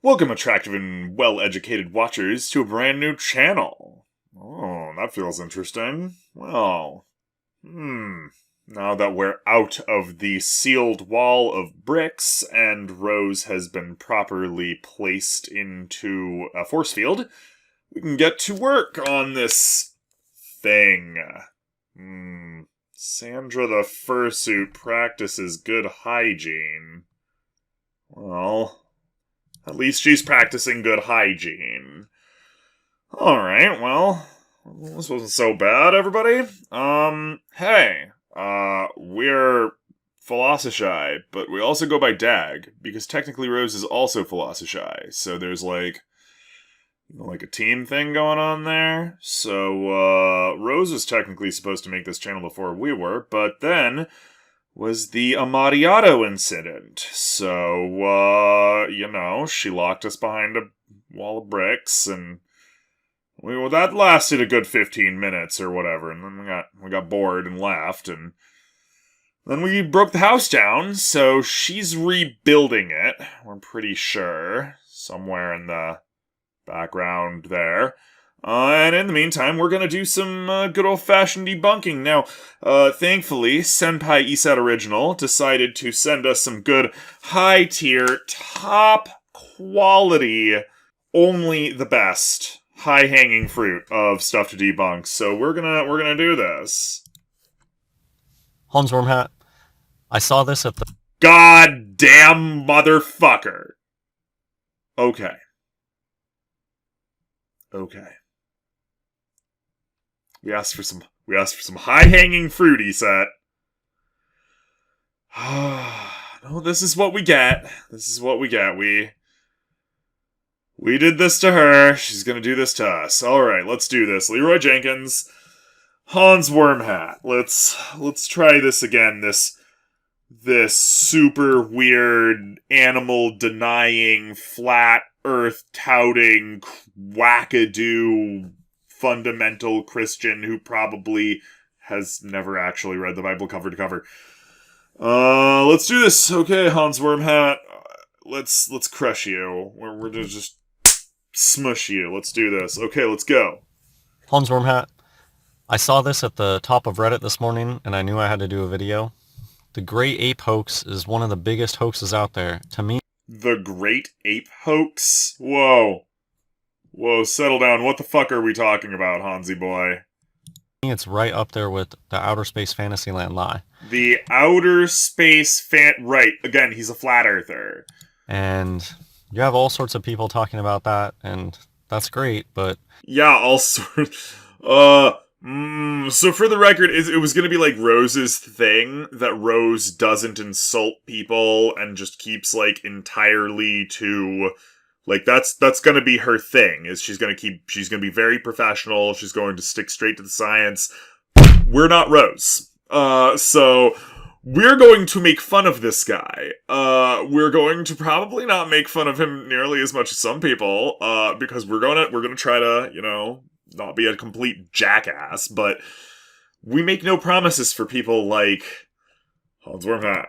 Welcome, attractive and well-educated watchers, to a brand new channel. Oh, that feels interesting. Well, now that we're out of the sealed wall of bricks and Rose has been properly placed into a force field, we can get to work on this thing. Sandra the Fursuit practices good hygiene. Well, at least she's practicing good hygiene. Alright, well, this wasn't so bad, everybody. Hey, we're PhilosoShy, but we also go by Dag, because technically Rose is also PhilosoShy, so there's like a team thing going on there. So, Rose was technically supposed to make this channel before we were, but then was the Amontillado Incident. So, she locked us behind a wall of bricks, and that lasted a good 15 minutes or whatever, and then we got bored and left, and then we broke the house down, so she's rebuilding it, we're pretty sure, somewhere in the background there. And in the meantime, we're going to do some good old-fashioned debunking. Now, thankfully, Senpai IsethOriginal decided to send us some good high-tier, top-quality, only the best, high-hanging fruit of stuff to debunk. So we're gonna do this. Hans Wormhat, I saw this at the... Goddamn motherfucker! Okay. We asked for some high-hanging fruit, Iseth. No, this is what we get. We did this to her. She's gonna do this to us. Alright, let's do this. Leroy Jenkins. Hans Wormhat. Let's try this again. This super weird, animal-denying, flat earth-touting, wackadoo fundamental Christian who probably has never actually read the Bible cover to cover. Let's do this. Okay, Hans Wormhat. Let's crush you. We're gonna just smush you. Let's do this. Okay, let's go. Hans Wormhat, I saw this at the top of Reddit this morning, and I knew I had to do a video. The Great Ape hoax is one of the biggest hoaxes out there. To me... The Great Ape hoax? Whoa, settle down. What the fuck are we talking about, Hansy boy? It's right up there with the Outer Space Fantasyland lie. The Outer Space Right, again, he's a flat earther. And you have all sorts of people talking about that, and that's great, but... Yeah, all sorts... So for the record, it was gonna be like Rose's thing, that Rose doesn't insult people and just keeps, like, entirely to... Like, that's gonna be her thing, is she's gonna be very professional, she's going to stick straight to the science. We're not Rose. So we're going to make fun of this guy. We're going to probably not make fun of him nearly as much as some people, because we're gonna try to, not be a complete jackass, but we make no promises for people like Hans Wormhat.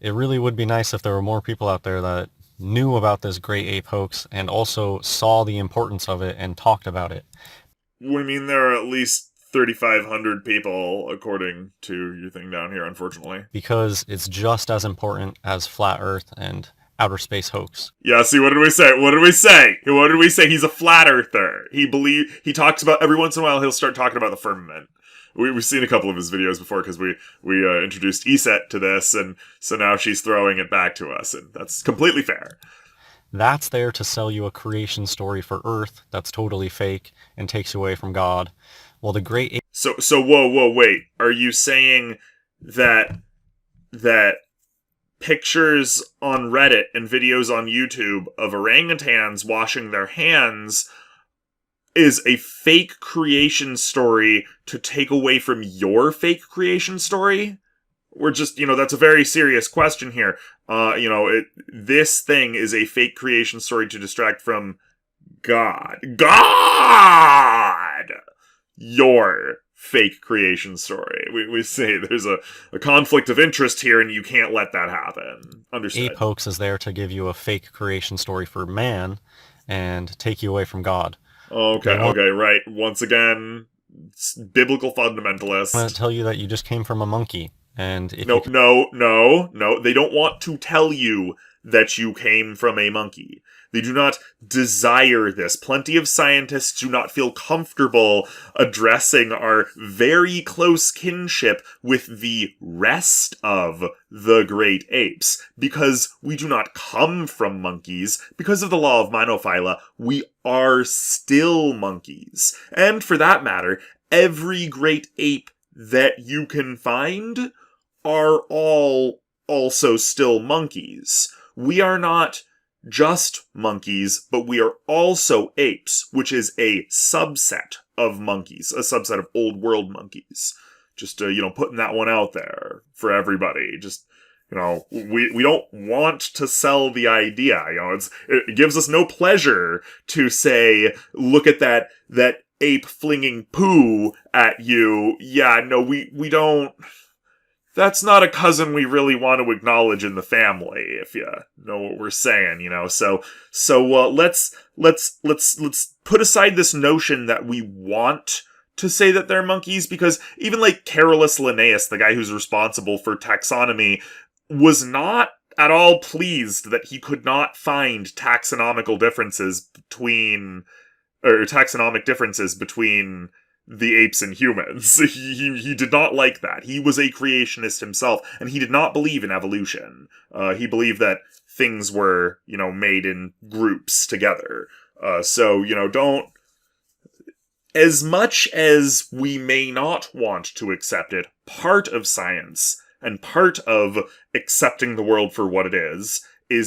It really would be nice if there were more people out there that knew about this Great Ape hoax and also saw the importance of it and talked about it. We mean there are at least 3,500 people, according to your thing down here, unfortunately. Because it's just as important as Flat Earth and outer space hoax. Yeah, see, what did we say? He's a flat earther. He talks about, every once in a while, he'll start talking about the firmament. We've seen a couple of his videos before, because we introduced Iseth to this, and so now she's throwing it back to us, and that's completely fair. That's there to sell you a creation story for Earth that's totally fake and takes away from God. Well, the Great... So whoa, wait. Are you saying that pictures on Reddit and videos on YouTube of orangutans washing their hands is a fake creation story to take away from your fake creation story? We're just, that's a very serious question here. This thing is a fake creation story to distract from God. God! Your fake creation story. We say there's a conflict of interest here and you can't let that happen. Understood. Ape hoax is there to give you a fake creation story for man and take you away from God. Okay, right. Once again, biblical fundamentalists. I want to tell you that you just came from a monkey. And if No. They don't want to tell you that you came from a monkey. They do not desire this. Plenty of scientists do not feel comfortable addressing our very close kinship with the rest of the great apes. Because we do not come from monkeys. Because of the law of monophyla, we are still monkeys. And for that matter, every great ape that you can find are all also still monkeys. We are not just monkeys, but we are also apes, which is a subset of monkeys, a subset of old world monkeys. Just, putting that one out there for everybody. Just, we don't want to sell the idea. It gives us no pleasure to say, look at that ape flinging poo at you. Yeah, no, we don't. That's not a cousin we really want to acknowledge in the family, if you know what we're saying, So let's put aside this notion that we want to say that they're monkeys, because even like Carolus Linnaeus, the guy who's responsible for taxonomy, was not at all pleased that he could not find taxonomic differences between the apes and humans. He did not like that. He was a creationist himself, and he did not believe in evolution. He believed that things were, made in groups together. Don't... As much as we may not want to accept it, part of science, and part of accepting the world for what it is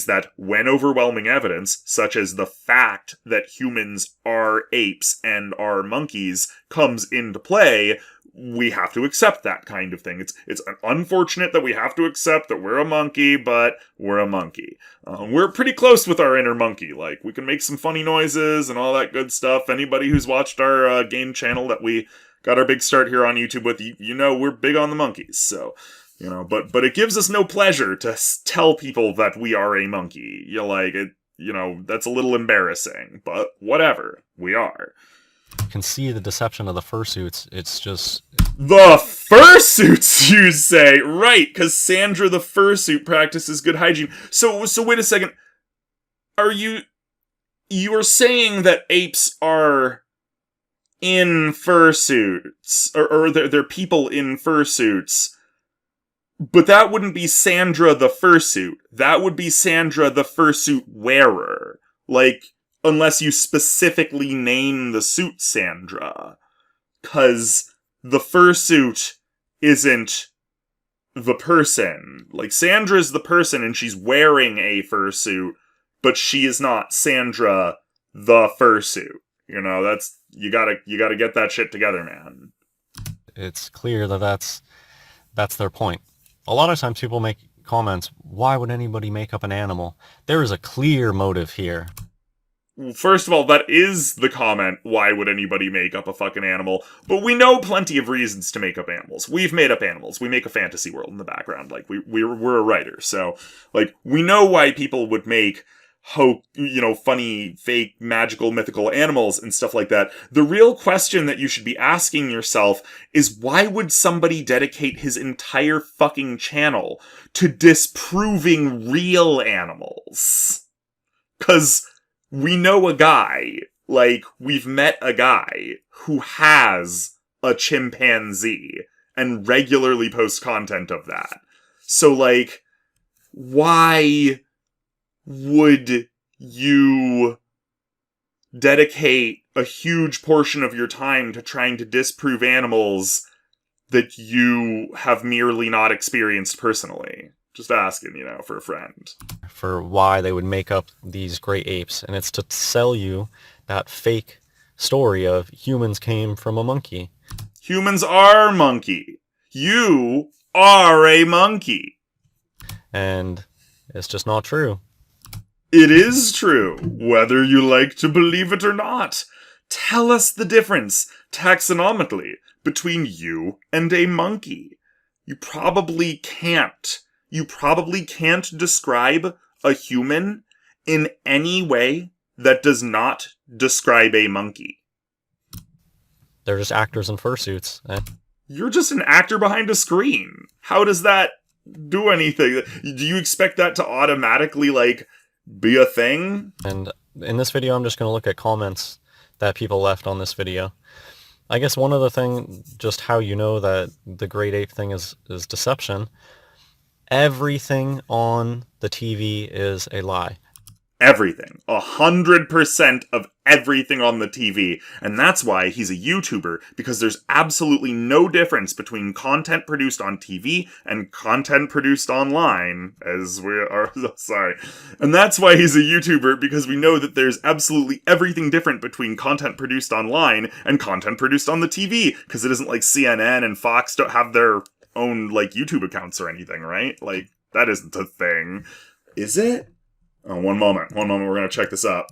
that when overwhelming evidence, such as the fact that humans are apes and are monkeys, comes into play, we have to accept that kind of thing. It's unfortunate that we have to accept that we're a monkey, but we're a monkey. We're pretty close with our inner monkey. Like, we can make some funny noises and all that good stuff. Anybody who's watched our game channel that we got our big start here on YouTube with, we're big on the monkeys, so... but it gives us no pleasure to tell people that we are a monkey. That's a little embarrassing, but whatever, we are. You can see the deception of the fursuits. It's just... The fursuits, you say? Right, because Sandra the fursuit practices good hygiene. So wait a second. You are saying that apes are in fursuits, or they're people in fursuits, but that wouldn't be Sandra the fursuit. That would be Sandra the fursuit wearer. Unless you specifically name the suit Sandra. 'Cause the fursuit isn't the person. Sandra's the person and she's wearing a fursuit, but she is not Sandra the fursuit. That's... You gotta get that shit together, man. It's clear that that's their point. A lot of times people make comments, why would anybody make up an animal? There is a clear motive here. First of all, that is the comment, why would anybody make up a fucking animal? But we know plenty of reasons to make up animals. We've made up animals. We make a fantasy world in the background. We're a writer. So, we know why people would make funny, fake, magical, mythical animals and stuff like that. The real question that you should be asking yourself is, why would somebody dedicate his entire fucking channel to disproving real animals? 'Cause we know a guy, we've met a guy who has a chimpanzee and regularly posts content of that. So, why would you dedicate a huge portion of your time to trying to disprove animals that you have merely not experienced personally? Just asking, for a friend. For why they would make up these great apes, and it's to sell you that fake story of humans came from a monkey. Humans are monkey. You are a monkey. And it's just not true. It is true, whether you like to believe it or not. Tell us the difference, taxonomically, between you and a monkey. You probably can't. You probably can't describe a human in any way that does not describe a monkey. They're just actors in fursuits. You're just an actor behind a screen. How does that do anything? Do you expect that to automatically, like, be a thing? And in this video, I'm just going to look at comments that people left on this video. I guess one other thing, just how you know that the great ape thing is deception. Everything on the TV is a lie. Everything. 100% of everything on the TV. And that's why he's a YouTuber, because there's absolutely no difference between content produced on TV and content produced online, as we are, sorry. And that's why he's a YouTuber, because we know that there's absolutely everything different between content produced online and content produced on the TV, because it isn't like CNN and Fox don't have their own, like, YouTube accounts or anything, right? Like, that isn't a thing. Is it? Oh, one moment, we're gonna check this out.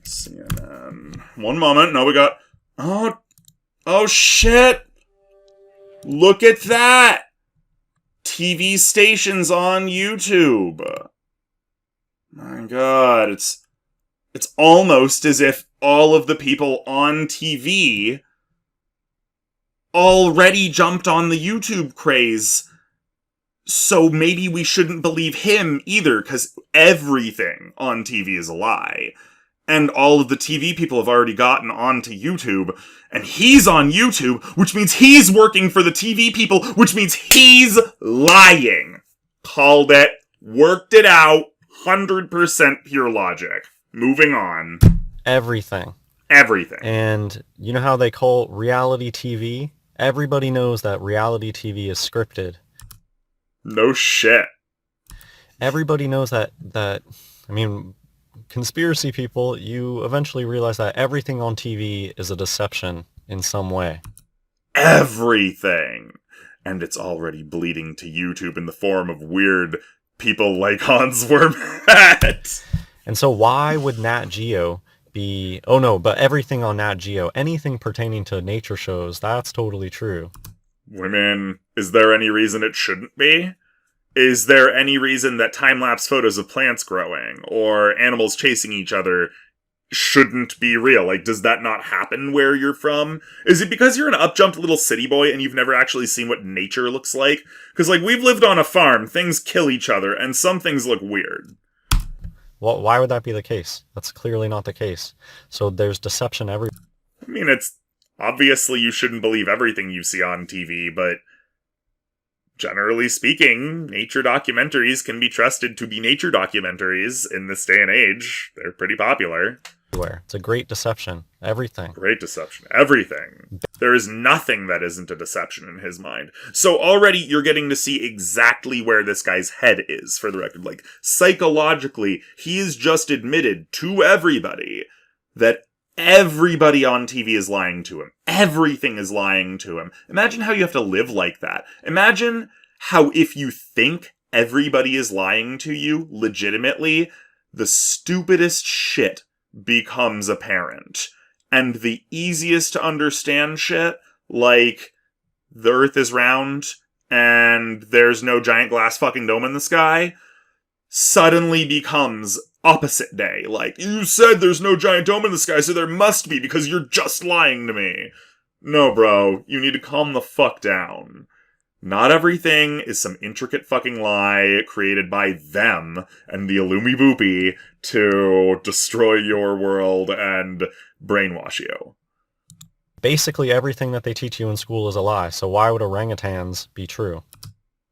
CNN. One moment, no, we got... Oh shit! Look at that! TV stations on YouTube. My god, it's almost as if all of the people on TV already jumped on the YouTube craze. So maybe we shouldn't believe him either, because everything on TV is a lie. And all of the TV people have already gotten onto YouTube, and he's on YouTube, which means he's working for the TV people, which means he's lying. Called it, worked it out, 100% pure logic. Moving on. Everything. And you know how they call reality TV? Everybody knows that reality TV is scripted. No shit. Everybody knows that, I mean, conspiracy people, you eventually realize that everything on TV is a deception in some way. Everything. And it's already bleeding to YouTube in the form of weird people like Hans Wormhat. And so why would Nat Geo be... Oh no, but everything on Nat Geo, anything pertaining to nature shows, that's totally true. I mean, is there any reason it shouldn't be? Is there any reason that time-lapse photos of plants growing or animals chasing each other shouldn't be real? Like, does that not happen where you're from? Is it because you're an up-jumped little city boy and you've never actually seen what nature looks like? Because, like, we've lived on a farm, things kill each other, and some things look weird. Well, why would that be the case? That's clearly not the case. So there's deception everywhere. I mean, it's... Obviously, you shouldn't believe everything you see on TV, but generally speaking, nature documentaries can be trusted to be nature documentaries in this day and age. They're pretty popular. It's a great deception. Everything. Great deception. Everything. There is nothing that isn't a deception in his mind. So already you're getting to see exactly where this guy's head is, for the record. Like, psychologically, he has just admitted to everybody that everybody on TV is lying to him. Everything is lying to him. Imagine how you have to live like that. Imagine how if you think everybody is lying to you legitimately, the stupidest shit becomes apparent. And the easiest to understand shit, like the Earth is round and there's no giant glass fucking dome in the sky, suddenly becomes opposite day. Like, you said there's no giant dome in the sky, so there must be, because you're just lying to me. No, bro, you need to calm the fuck down. Not everything is some intricate fucking lie created by them and the Illumi Boopy to destroy your world and brainwash you. Basically everything that they teach you in school is a lie, so why would orangutans be true?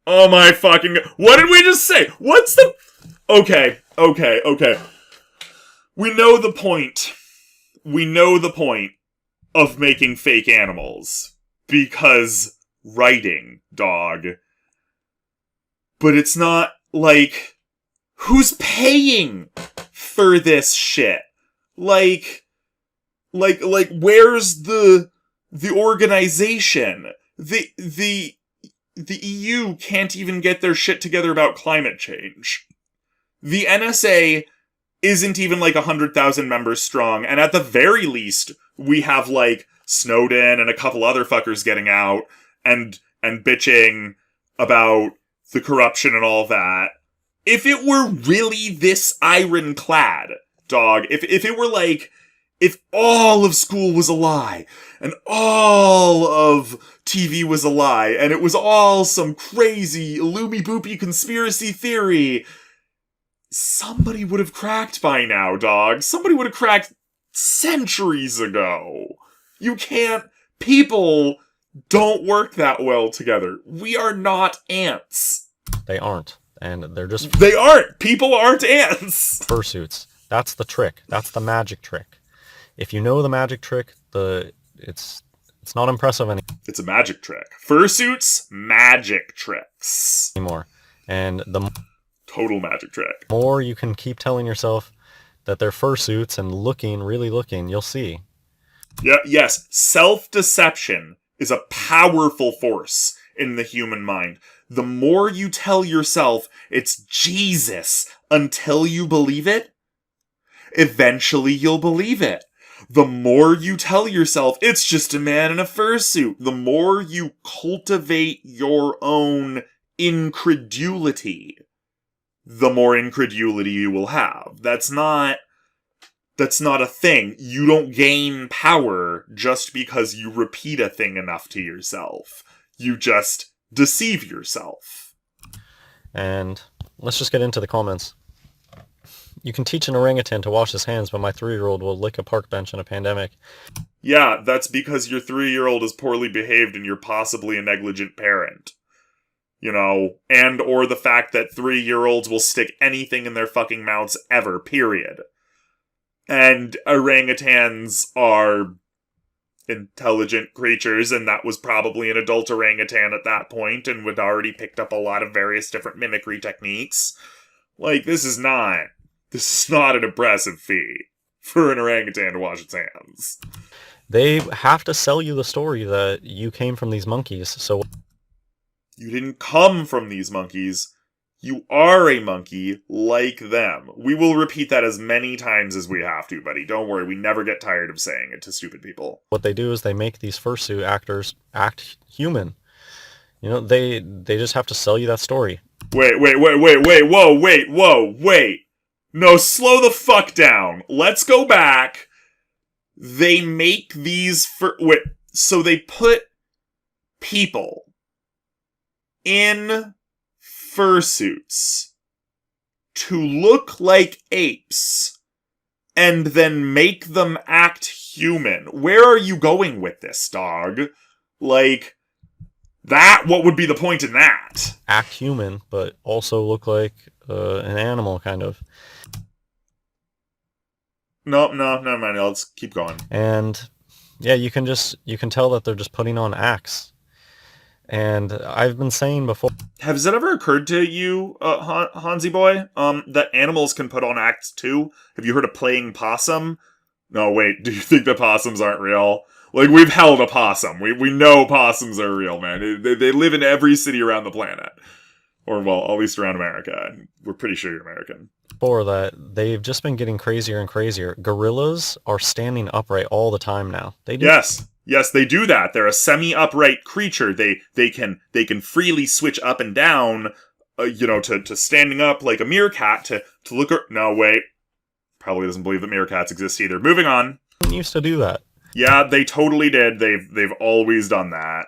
Oh my fucking... What did we just say? What's the... Okay. We know the point. We know the point of making fake animals. Because writing, dog. But it's not, like... Who's paying for this shit? Like, where's the organization? The EU can't even get their shit together about climate change. The NSA isn't even like 100,000 members strong, and at the very least, we have like Snowden and a couple other fuckers getting out and bitching about the corruption and all that. If it were really this ironclad, dog, if it were like, if all of school was a lie, and all of TV was a lie, and it was all some crazy, loomy-boopy conspiracy theory, somebody would have cracked by now, dog. Somebody would have cracked centuries ago. You can't... People don't work that well together. We are not ants. They aren't. And they're just... They aren't! People aren't ants! Fursuits. That's the trick. That's the magic trick. If you know the magic trick, it's not impressive It's a magic trick. Fursuits, magic tricks. anymore. And the Total magic trick. more you can keep telling yourself that they're fursuits and really looking, you'll see. Yeah, yes, self-deception is a powerful force in the human mind. The more you tell yourself it's Jesus until you believe it, eventually you'll believe it. The more you tell yourself it's just a man in a fursuit, the more you cultivate your own incredulity, the more incredulity you will have. That's not a thing. You don't gain power just because you repeat a thing enough to yourself. You just deceive yourself. And let's just get into the comments. You can teach an orangutan to wash his hands, but my 3-year-old will lick a park bench in a pandemic. Yeah, that's because your 3-year-old is poorly behaved and you're possibly a negligent parent. You know, and or the fact that 3-year-olds will stick anything in their fucking mouths ever, period. And orangutans are intelligent creatures, and that was probably an adult orangutan at that point, and would already picked up a lot of various different mimicry techniques. Like, this is not an impressive feat for an orangutan to wash its hands. They have to sell you the story that you came from these monkeys, so... You didn't come from these monkeys. You are a monkey like them. We will repeat that as many times as we have to, buddy. Don't worry, we never get tired of saying it to stupid people. What they do is they make these fursuit actors act human. You know, they just have to sell you that story. Wait, whoa. No, slow the fuck down. Let's go back. They make these so they put people in fursuits to look like apes and then make them act human. Where are you going with this, dog? Like, what would be the point in that? Act human, but also look like an animal, kind of. No, never mind. Let's keep going. And yeah, you can tell that they're just putting on acts. And I've been saying before... Has it ever occurred to you, Hansi boy, that animals can put on acts too? Have you heard of playing possum? No, wait, do you think the possums aren't real? Like, we've held a possum. We know possums are real, man. They live in every city around the planet. Or, well, at least around America. We're pretty sure you're American. Before that, they've just been getting crazier and crazier. Gorillas are standing upright all the time now. They do. Yes, they do that. They're a semi-upright creature. They can freely switch up and down, to standing up like a meerkat to look. No, wait. Probably doesn't believe that meerkats exist either. Moving on. They used to do that. Yeah, they totally did. They've always done that.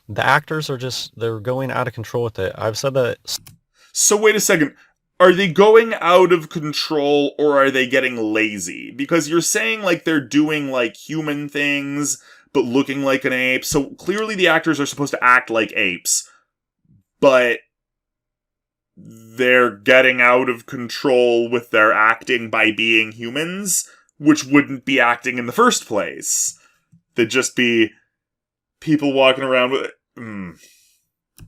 The actors they're going out of control with it. I've said that. So wait a second. Are they going out of control or are they getting lazy? Because you're saying like they're doing like human things but looking like an ape. So clearly the actors are supposed to act like apes, but they're getting out of control with their acting by being humans, which wouldn't be acting in the first place. They'd just be people walking around with...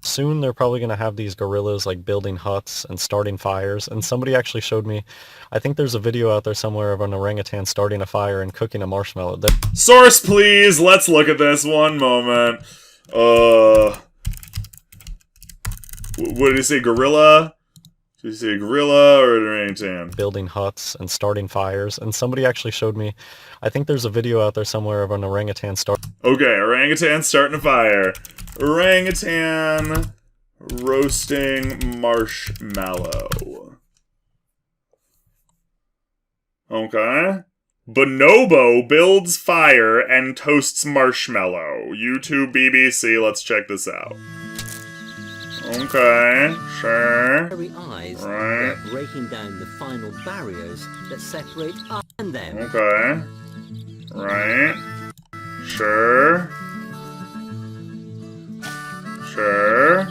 Soon they're probably going to have these gorillas like building huts and starting fires. And somebody actually showed me, I think there's a video out there somewhere of an orangutan starting a fire and cooking a marshmallow. Source, please! Let's look at this one moment. What did he say? Gorilla? Is he a gorilla or an orangutan? Building huts and starting fires. And somebody actually showed me, I think there's a video out there somewhere of an orangutan Okay, orangutan starting a fire. Orangutan roasting marshmallow. Okay. Bonobo builds fire and toasts marshmallow. YouTube BBC, let's check this out. Okay, sure. Eyes Right. breaking down the final barriers that separate us and them. Okay. Right. Sure. Sure.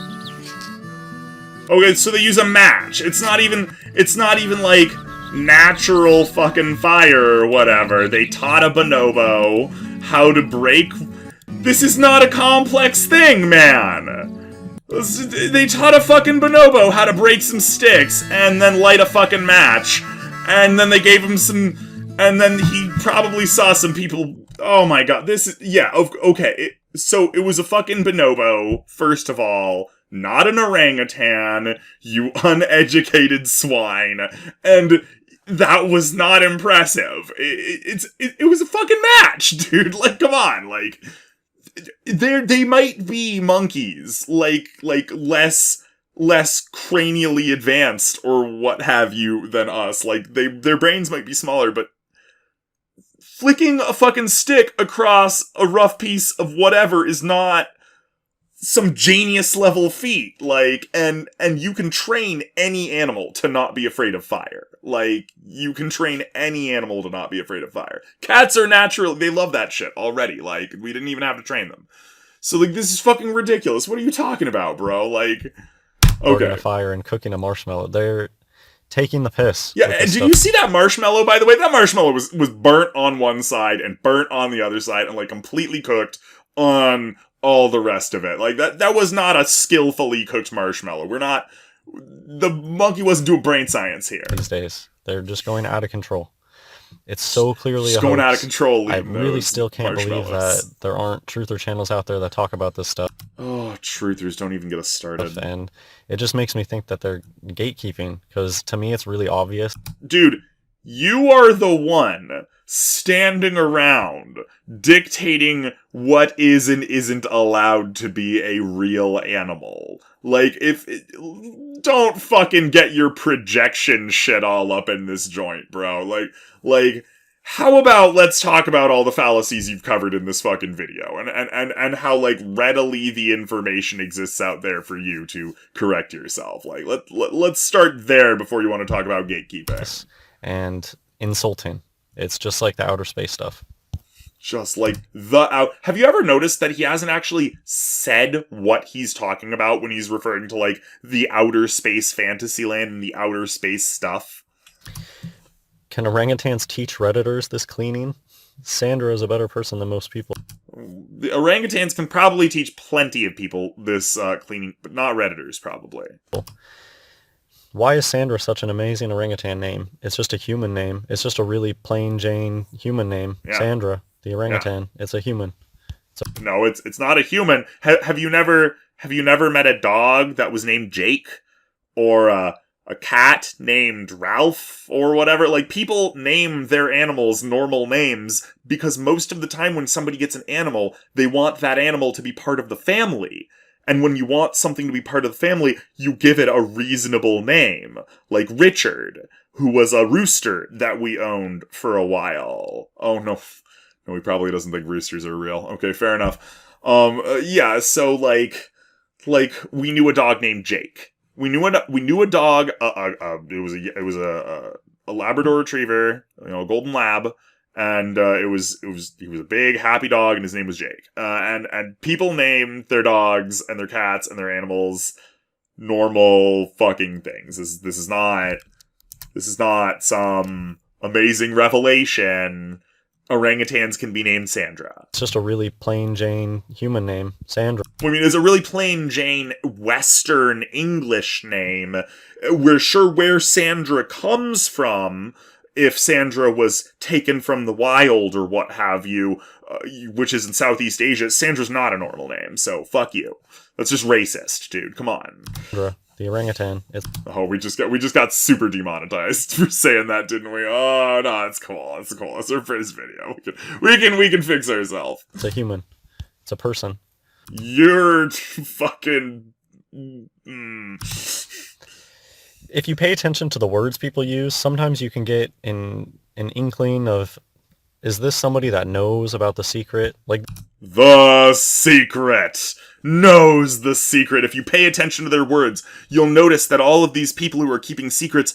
Okay, so they use a match. It's not even like natural fucking fire or whatever. They taught a bonobo how to break. This is not a complex thing, man. They taught a fucking bonobo how to break some sticks and then light a fucking match. And then they gave him some. And then he probably saw some people. Oh my god, this is. Yeah, okay. So it was a fucking bonobo, first of all. Not an orangutan, you uneducated swine. And that was not impressive. It was a fucking match, dude. Like, come on, like. They might be monkeys, like less cranially advanced or what have you than us. Like their brains might be smaller, but flicking a fucking stick across a rough piece of whatever is not some genius level feat. Like, and you can train any animal to not be afraid of fire. Like, you can train any animal to not be afraid of fire. Cats are naturally, they love that shit already. Like, we didn't even have to train them. So, like, this is fucking ridiculous. What are you talking about, bro? Like, okay. a fire and cooking a marshmallow. They're taking the piss. Yeah, and did you see that marshmallow, by the way? That marshmallow was burnt on one side and burnt on the other side and, like, completely cooked on all the rest of it. Like, that was not a skillfully cooked marshmallow. The monkey wasn't doing brain science here. These days. They're just going out of control. It's so clearly just a going hoax. out of control. I really still can't believe that there aren't truther channels out there that talk about this stuff. Oh, truthers, don't even get us started. And it just makes me think that they're gatekeeping, because to me it's really obvious. Dude, you are the one standing around dictating what is and isn't allowed to be a real animal. Like, don't fucking get your projection shit all up in this joint, bro. Like, how about let's talk about all the fallacies you've covered in this fucking video and how, like, readily the information exists out there for you to correct yourself. Like, let's start there before you want to talk about gatekeeping. And insulting. It's just like the outer space stuff. Just like have you ever noticed that he hasn't actually said what he's talking about when he's referring to, like, the outer space fantasy land and the outer space stuff? Can orangutans teach Redditors this cleaning? Sandra is a better person than most people. The orangutans can probably teach plenty of people this cleaning, but not Redditors, probably. Why is Sandra such an amazing orangutan name? It's just a human name. It's just a really plain Jane human name. Yeah. Sandra, the orangutan. Yeah. It's a human. No, it's not a human. Have you never met a dog that was named Jake? Or a cat named Ralph? Or whatever? Like, people name their animals normal names because most of the time when somebody gets an animal, they want that animal to be part of the family. And when you want something to be part of the family, you give it a reasonable name. Like Richard, who was a rooster that we owned for a while. Oh, no. No, he probably doesn't think roosters are real. Okay, fair enough. Yeah, so, like, we knew a dog named Jake. We knew a dog, it was a Labrador Retriever, a golden lab. And he was a big, happy dog, and his name was Jake. And people named their dogs and their cats and their animals normal fucking things. This is not some amazing revelation. Orangutans can be named Sandra. It's just a really plain Jane human name, Sandra. I mean, it's a really plain Jane Western English name. We're sure where Sandra comes from. If Sandra was taken from the wild or what have you, which is in Southeast Asia, Sandra's not a normal name, so fuck you. That's just racist, dude. Come on. The orangutan is... Oh, we just got super demonetized for saying that, didn't we? Oh no, it's cool. It's cool. It's our first video. We can fix ourselves. It's a human. It's a person. You're fucking. If you pay attention to the words people use, sometimes you can get an inkling of, is this somebody that knows about the secret? Like, the secret knows the secret. If you pay attention to their words, you'll notice that all of these people who are keeping secrets,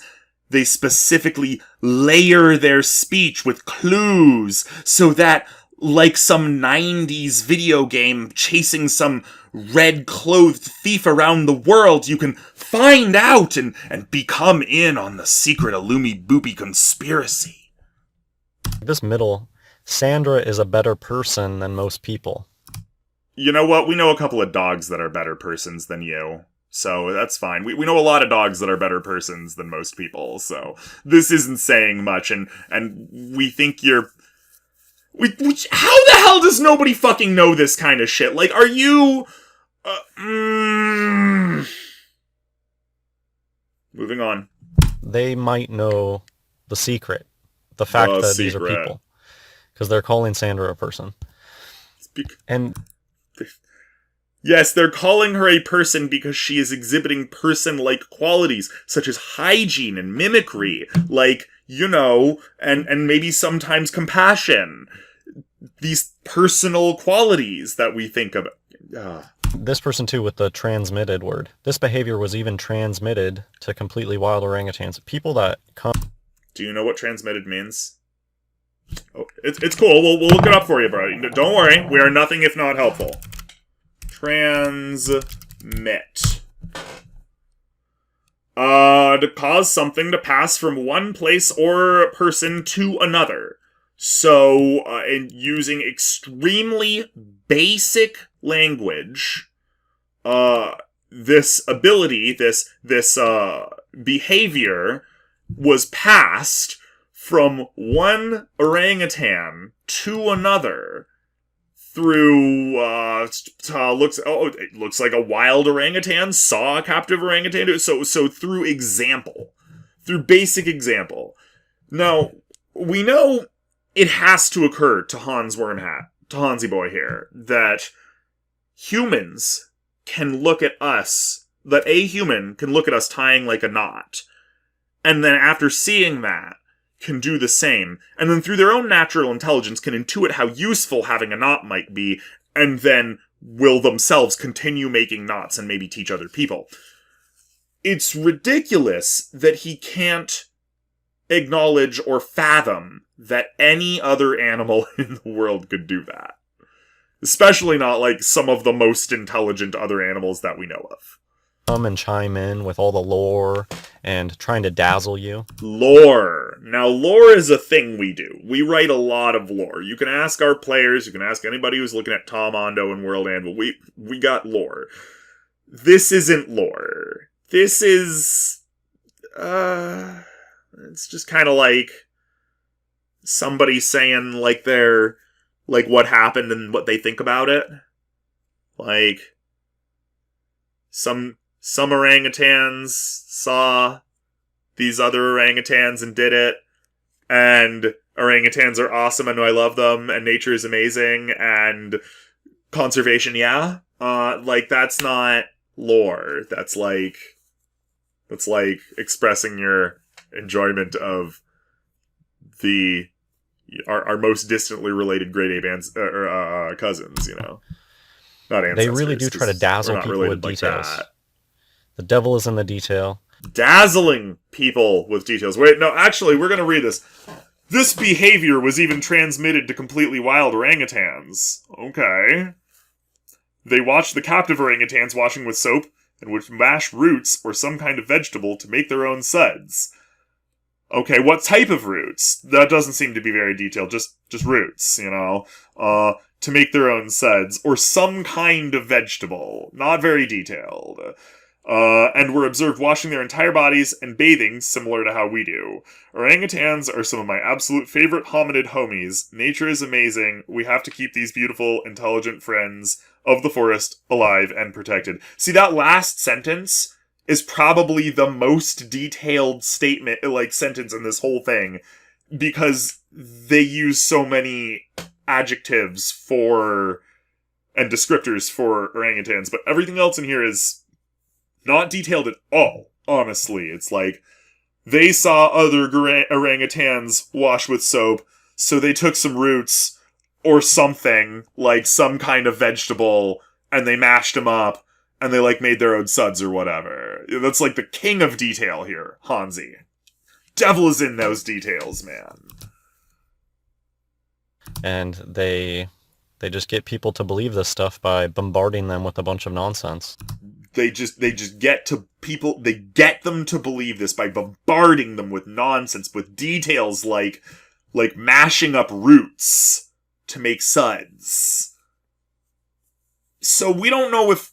they specifically layer their speech with clues so that, like some 90s video game chasing some red-clothed thief around the world, you can find out and become in on the secret Illumi Boopy conspiracy. this middle, Sandra is a better person than most people. You know what? We know a couple of dogs that are better persons than you. So that's fine. We know a lot of dogs that are better persons than most people, so this isn't saying much, and we think you're... how the hell does nobody fucking know this kind of shit? Like, are you... Moving on. They might know the secret. The fact that these are people. Because they're calling Sandra a person. And... Yes, they're calling her a person because she is exhibiting person-like qualities, such as hygiene and mimicry, like, you know, and maybe sometimes compassion. These personal qualities that we think of. This person, too, with the transmitted word. This behavior was even transmitted to completely wild orangutans. People that come... Do you know what transmitted means? Oh, it's cool. We'll look it up for you, bro. Don't worry. We are nothing if not helpful. Transmit. To cause something to pass from one place or person to another. So, in using extremely basic language, this ability, this behavior was passed from one orangutan to another through, it looks like a wild orangutan saw a captive orangutan. So through example. Through basic example. Now, we know it has to occur to Hans Wormhat, to Hansy Boy here, that humans can look at us, that a human can look at us tying like a knot. And then after seeing that, can do the same, and then through their own natural intelligence can intuit how useful having a knot might be, and then will themselves continue making knots and maybe teach other people. It's ridiculous that he can't acknowledge or fathom that any other animal in the world could do that. Especially not like some of the most intelligent other animals that we know of. Come and chime in with all the lore and trying to dazzle you. Lore. Now, lore is a thing we do. We write a lot of lore. You can ask our players, you can ask anybody who's looking at Tom Ondo and World Anvil. We got lore. This isn't lore. This is... it's just kind of like somebody saying, like, like, what happened and what they think about it. Like, some orangutans saw these other orangutans and did it, and orangutans are awesome and I love them, and nature is amazing, and conservation, yeah? Like, that's not lore. That's like expressing your enjoyment of our most distantly related great ape cousins, you know? Not ancestors. They really do try to dazzle people with details. Like the devil is in the detail. Dazzling people with details. Wait, no, actually, we're going to read this. This behavior was even transmitted to completely wild orangutans. Okay. They watched the captive orangutans washing with soap and would mash roots or some kind of vegetable to make their own suds. Okay, what type of roots? That doesn't seem to be very detailed. Just roots, you know. To make their own suds, or some kind of vegetable. Not very detailed. And were observed washing their entire bodies and bathing, similar to how we do. Orangutans are some of my absolute favorite hominid homies. Nature is amazing. We have to keep these beautiful, intelligent friends of the forest alive and protected. See, that last sentence is probably the most detailed statement, like, sentence in this whole thing, because they use so many adjectives for and descriptors for orangutans, but everything else in here is not detailed at all, honestly. It's like, they saw other orangutans wash with soap, so they took some roots or something, like some kind of vegetable, and they mashed them up, and they, like, made their own suds or whatever. That's, like, the king of detail here, Hansi. Devil is in those details, man. And they just get people to believe this stuff by bombarding them with a bunch of nonsense. They just get to people, they get them to believe this by bombarding them with nonsense, with details like mashing up roots to make suds. So we don't know if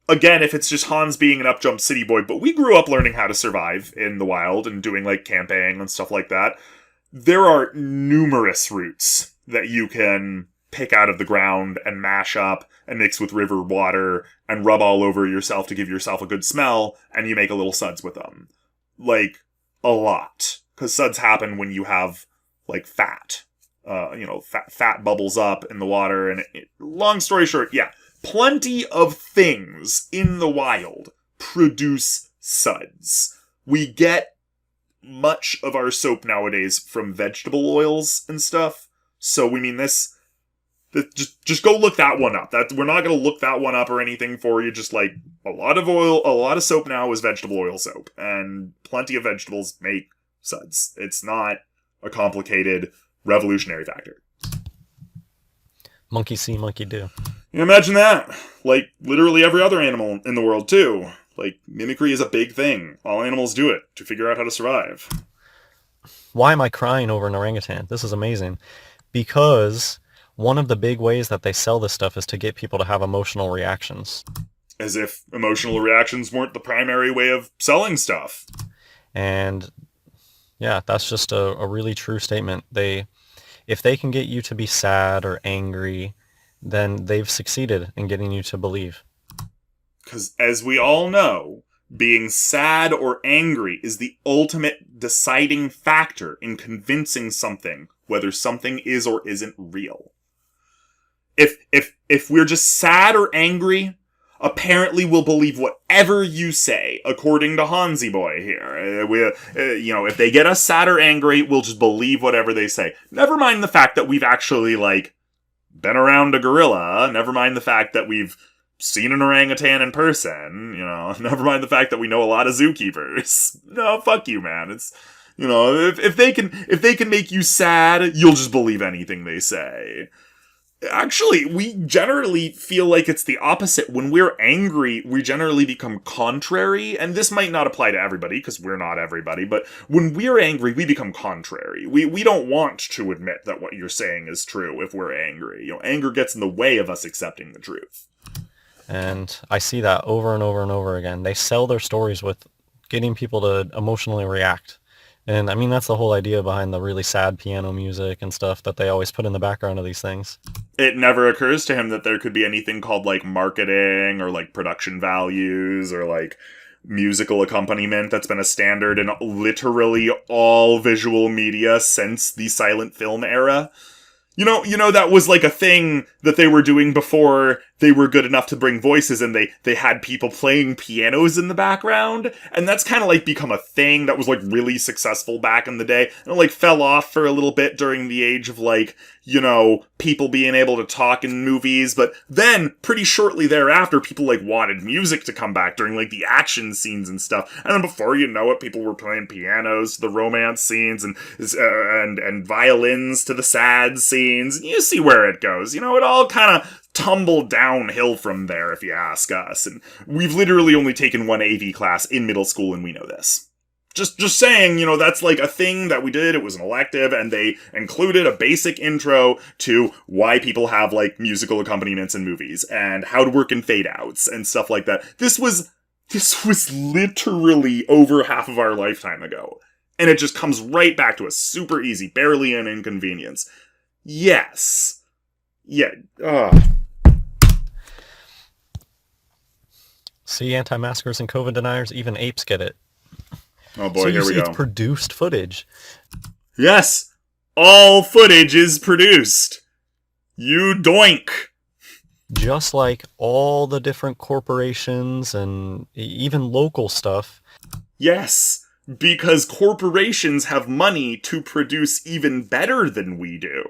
it's just Hans being an up-jump city boy, but we grew up learning how to survive in the wild and doing, like, camping and stuff like that. There are numerous roots that you can pick out of the ground and mash up and mix with river water and rub all over yourself to give yourself a good smell, and you make a little suds with them. Like, a lot. Because suds happen when you have, like, fat. Fat bubbles up in the water, and long story short, yeah, plenty of things in the wild produce suds. We get much of our soap nowadays from vegetable oils and stuff, so we mean this. Just go look that one up. We're not going to look that one up or anything for you. Just, like, a lot of soap now is vegetable oil soap, and plenty of vegetables make suds. It's not a complicated revolutionary factor. Monkey see, monkey do. You imagine that. Like, literally every other animal in the world, too. Like, mimicry is a big thing. All animals do it to figure out how to survive. Why am I crying over an orangutan? This is amazing. Because one of the big ways that they sell this stuff is to get people to have emotional reactions. As if emotional reactions weren't the primary way of selling stuff. And yeah, that's just a really true statement. If they can get you to be sad or angry, then they've succeeded in getting you to believe. Because as we all know, being sad or angry is the ultimate deciding factor in convincing something whether something is or isn't real. If we're just sad or angry, apparently we'll believe whatever you say, according to Hansi Boy here. If they get us sad or angry, we'll just believe whatever they say. Never mind the fact that we've actually, like, been around a gorilla. Never mind the fact that we've seen an orangutan in person. Never mind the fact that we know a lot of zookeepers. No, fuck you, man. It's, if they can make you sad, you'll just believe anything they say. Actually, we generally feel like it's the opposite. When we're angry, we generally become contrary, and this might not apply to everybody, because we're not everybody, but when we're angry, we become contrary. We don't want to admit that what you're saying is true if we're angry. Anger gets in the way of us accepting the truth. And I see that over and over and over again. They sell their stories with getting people to emotionally react. And I mean, that's the whole idea behind the really sad piano music and stuff that they always put in the background of these things. It never occurs to him that there could be anything called, like, marketing or, like, production values or, like, musical accompaniment that's been a standard in literally all visual media since the silent film era. That was, like, a thing that they were doing before they were good enough to bring voices, and they had people playing pianos in the background, and that's kind of, like, become a thing that was, like, really successful back in the day, and it, like, fell off for a little bit during the age of, like, people being able to talk in movies, but then, pretty shortly thereafter, people, like, wanted music to come back during, like, the action scenes and stuff, and then before you know it, people were playing pianos to the romance scenes, and violins to the sad scenes. You see where it goes. It all kind of tumbled downhill from there, if you ask us, and we've literally only taken one AV class in middle school, and we know this. Just saying, that's like a thing that we did. It was an elective, and they included a basic intro to why people have, like, musical accompaniments in movies, and how to work in fade-outs, and stuff like that. This was literally over half of our lifetime ago. And it just comes right back to us, super easy, barely an inconvenience. Yes. Yeah, See, anti-maskers and COVID deniers, even apes get it. Oh boy, So here you we see, go. it's produced footage. Yes! All footage is produced! You doink! Just like all the different corporations and even local stuff. Yes! Because corporations have money to produce even better than we do.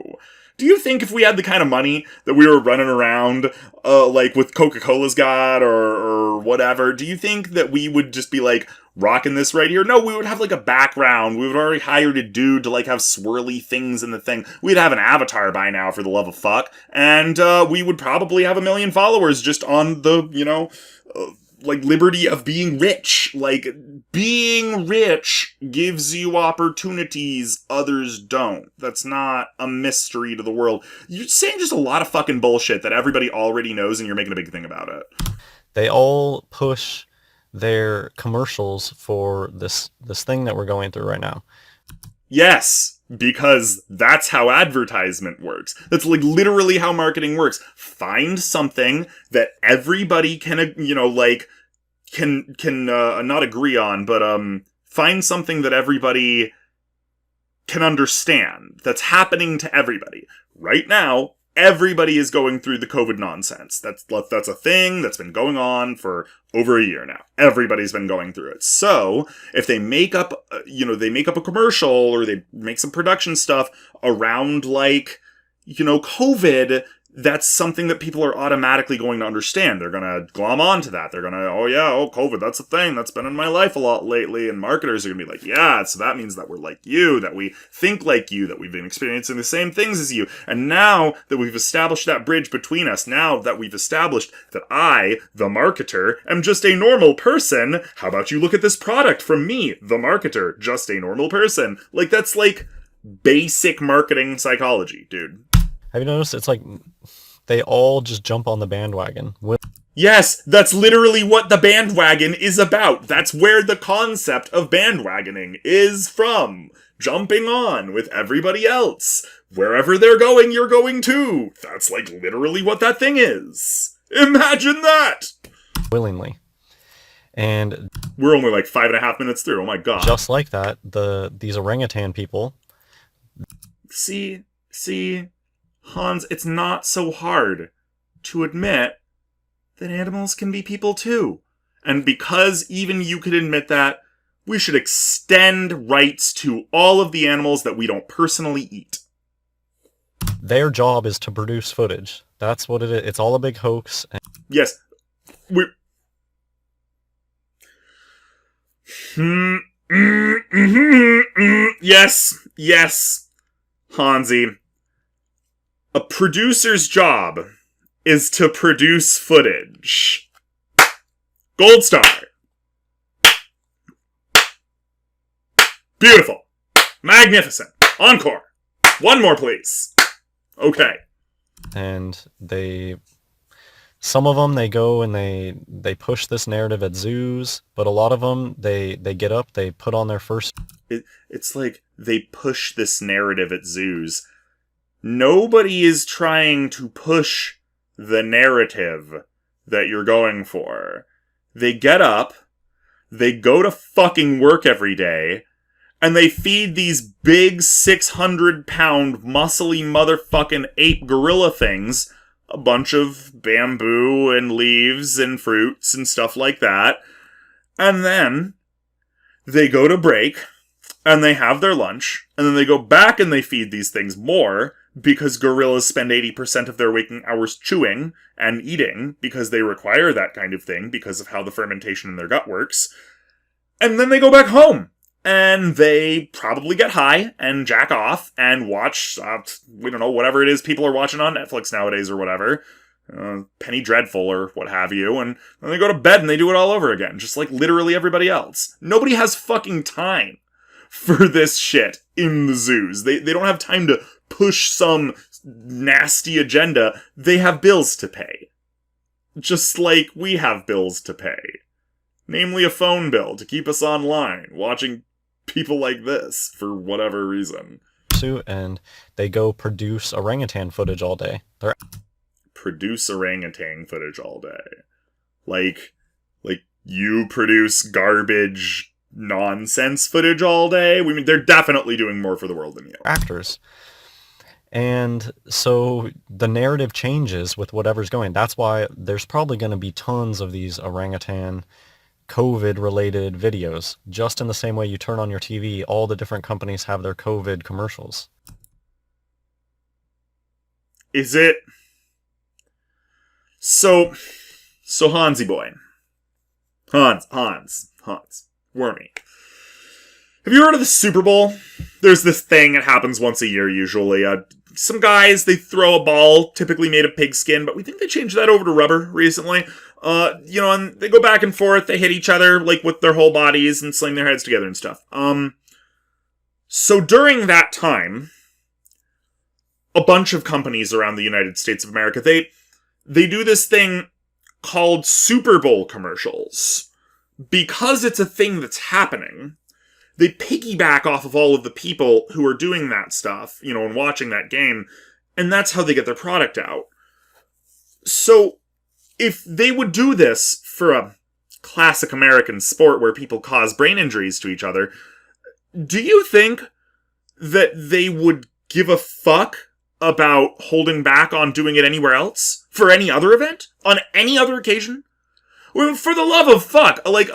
Do you think if we had the kind of money that we were running around, like with Coca-Cola's got or whatever, do you think that we would just be like, rocking this right here? No, we would have like a background. We would already hired a dude to like have swirly things in the thing. We'd have an avatar by now, for the love of fuck. And we would probably have 1 million followers just on the, like liberty of being rich. Like, being rich gives you opportunities others don't. That's not a mystery to the world. You're saying just a lot of fucking bullshit that everybody already knows and you're making a big thing about it. They all push their commercials for this thing that we're going through right now. Yes, because that's how advertisement works. That's like literally how marketing works. Find something that everybody can, can not agree on, but find something that everybody can understand. That's happening to everybody. Right now, everybody is going through the COVID nonsense. That's a thing that's been going on for over a year now. Everybody's been going through it. So if they make up, a commercial or they make some production stuff around COVID, that's something that people are automatically going to understand. They're going to glom onto that. They're going to, COVID, that's a thing. That's been in my life a lot lately. And marketers are going to be like, yeah, so that means that we're like you, that we think like you, that we've been experiencing the same things as you. And now that we've established that bridge between us, now that we've established that I, the marketer, am just a normal person, how about you look at this product from me, the marketer, just a normal person? Like, that's like basic marketing psychology, dude. Have you noticed? It's like they all just jump on the bandwagon. Yes, that's literally what the bandwagon is about. That's where the concept of bandwagoning is from. Jumping on with everybody else. Wherever they're going, you're going too. That's like literally what that thing is. Imagine that! Willingly. And we're only like 5.5 minutes through. Oh my god. Just like that, these orangutan people. See, Hans, it's not so hard to admit that animals can be people too. And because even you could admit that, we should extend rights to all of the animals that we don't personally eat. Their job is to produce footage. That's what it is. It's all a big hoax. Yes. Yes. Hansi. A producer's job is to produce footage. Gold star. Beautiful. Magnificent. Encore. One more, please. Okay. And some of them, they go and they push this narrative at zoos, but a lot of them, they get up, they put on their first... It's like they push this narrative at zoos. Nobody is trying to push the narrative that you're going for. They get up, they go to fucking work every day, and they feed these big 600-pound muscly motherfucking ape gorilla things a bunch of bamboo and leaves and fruits and stuff like that. And then they go to break, and they have their lunch, and then they go back and they feed these things more, because gorillas spend 80% of their waking hours chewing and eating, because they require that kind of thing, because of how the fermentation in their gut works. And then they go back home, and they probably get high, and jack off, and watch, we don't know, whatever it is people are watching on Netflix nowadays or whatever, Penny Dreadful or what have you, and then they go to bed and they do it all over again, just like literally everybody else. Nobody has fucking time for this shit in the zoos. They don't have time to push some nasty agenda. They have bills to pay. Just like we have bills to pay. Namely a phone bill to keep us online, watching people like this for whatever reason. And they go produce orangutan footage all day. Produce orangutan footage all day. Like, Like, you produce garbage nonsense footage all day. I mean, they're definitely doing more for the world than you. Actors. And so the narrative changes with whatever's going. That's why there's probably going to be tons of these orangutan COVID-related videos. Just in the same way you turn on your TV, all the different companies have their COVID commercials. Is it... So Hansy boy. Hans. Wormy. Have you heard of the Super Bowl? There's this thing that happens once a year usually. Some guys, they throw a ball, typically made of pigskin, but we think they changed that over to rubber recently. And they go back and forth, they hit each other, like, with their whole bodies and sling their heads together and stuff. So during that time, a bunch of companies around the United States of America, they do this thing called Super Bowl commercials. Because it's a thing that's happening, they piggyback off of all of the people who are doing that stuff, and watching that game, and that's how they get their product out. So, if they would do this for a classic American sport where people cause brain injuries to each other, do you think that they would give a fuck about holding back on doing it anywhere else? For any other event? On any other occasion? Well, for the love of fuck, like,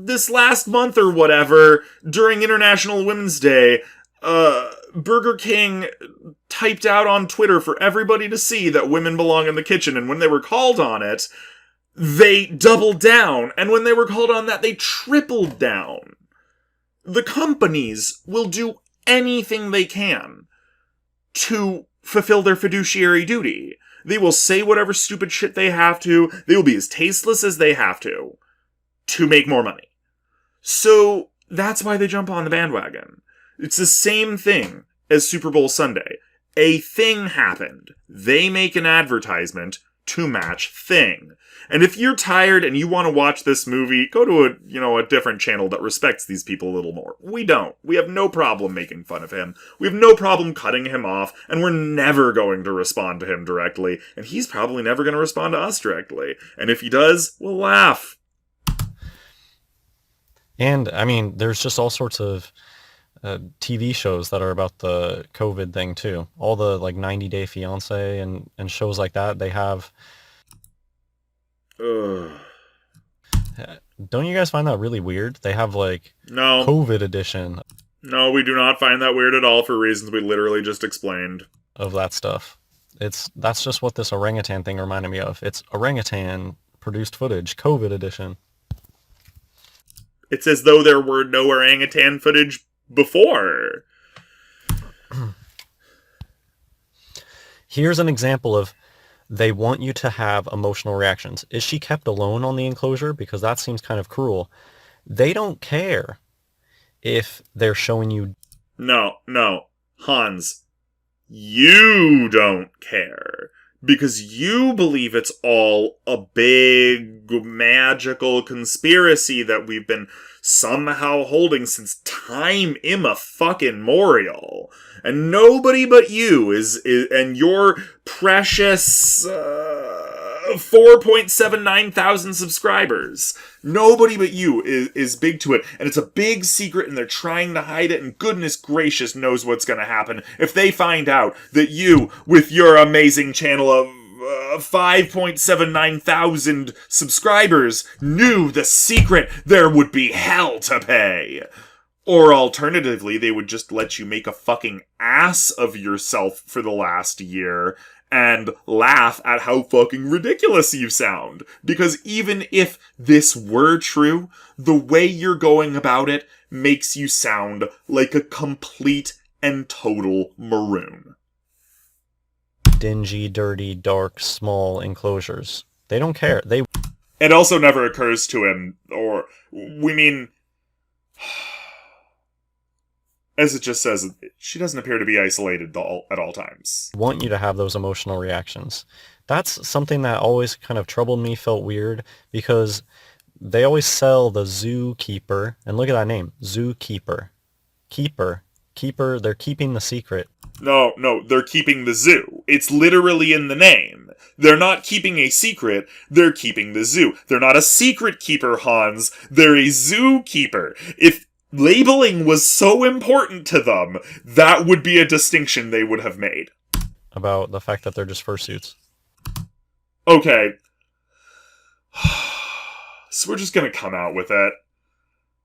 this last month or whatever, during International Women's Day, Burger King typed out on Twitter for everybody to see that women belong in the kitchen, and when they were called on it, they doubled down, and when they were called on that, they tripled down. The companies will do anything they can to fulfill their fiduciary duty. They will say whatever stupid shit they have to. They will be as tasteless as they have to make more money. So that's why they jump on the bandwagon. It's the same thing as Super Bowl Sunday. A thing happened. They make an advertisement to match thing. And if you're tired and you want to watch this movie, go to a different channel that respects these people a little more. We don't. We have no problem making fun of him. We have no problem cutting him off, and we're never going to respond to him directly, and he's probably never going to respond to us directly. And if he does, we'll laugh. And, I mean, there's just all sorts of TV shows that are about the COVID thing, too. All the, 90 Day Fiancé and shows like that, they have... Ugh. Don't you guys find that really weird? They have, No. COVID edition. No, we do not find that weird at all for reasons we literally just explained. Of that stuff. That's just what this orangutan thing reminded me of. It's orangutan produced footage, COVID edition. It's as though there were no orangutan footage before. Here's an example of they want you to have emotional reactions. Is she kept alone on the enclosure? Because that seems kind of cruel. They don't care if they're showing you... No. Hans, you don't care. Because you believe it's all a big magical conspiracy that we've been somehow holding since time immemorial. And nobody but you is and your precious 4.79 thousand subscribers. Nobody but you is big to it. And it's a big secret and they're trying to hide it. And goodness gracious knows what's going to happen if they find out that you, with your amazing channel of 5.79 thousand subscribers, knew the secret. There would be hell to pay. Or alternatively, they would just let you make a fucking ass of yourself for the last year and laugh at how fucking ridiculous you sound. Because even if this were true, the way you're going about it makes you sound like a complete and total maroon. Dingy, dirty, dark, small enclosures. They don't care. It also never occurs to him, as it just says, she doesn't appear to be isolated at all times. Want you to have those emotional reactions. That's something that always kind of troubled me, felt weird, because they always sell the zookeeper, and look at that name, zookeeper. Keeper, they're keeping the secret. No, they're keeping the zoo. It's literally in the name. They're not keeping a secret, they're keeping the zoo. They're not a secret keeper, Hans. They're a zookeeper. If labeling was so important to them, that would be a distinction they would have made. About the fact that they're just fursuits. Okay. So we're just gonna come out with it.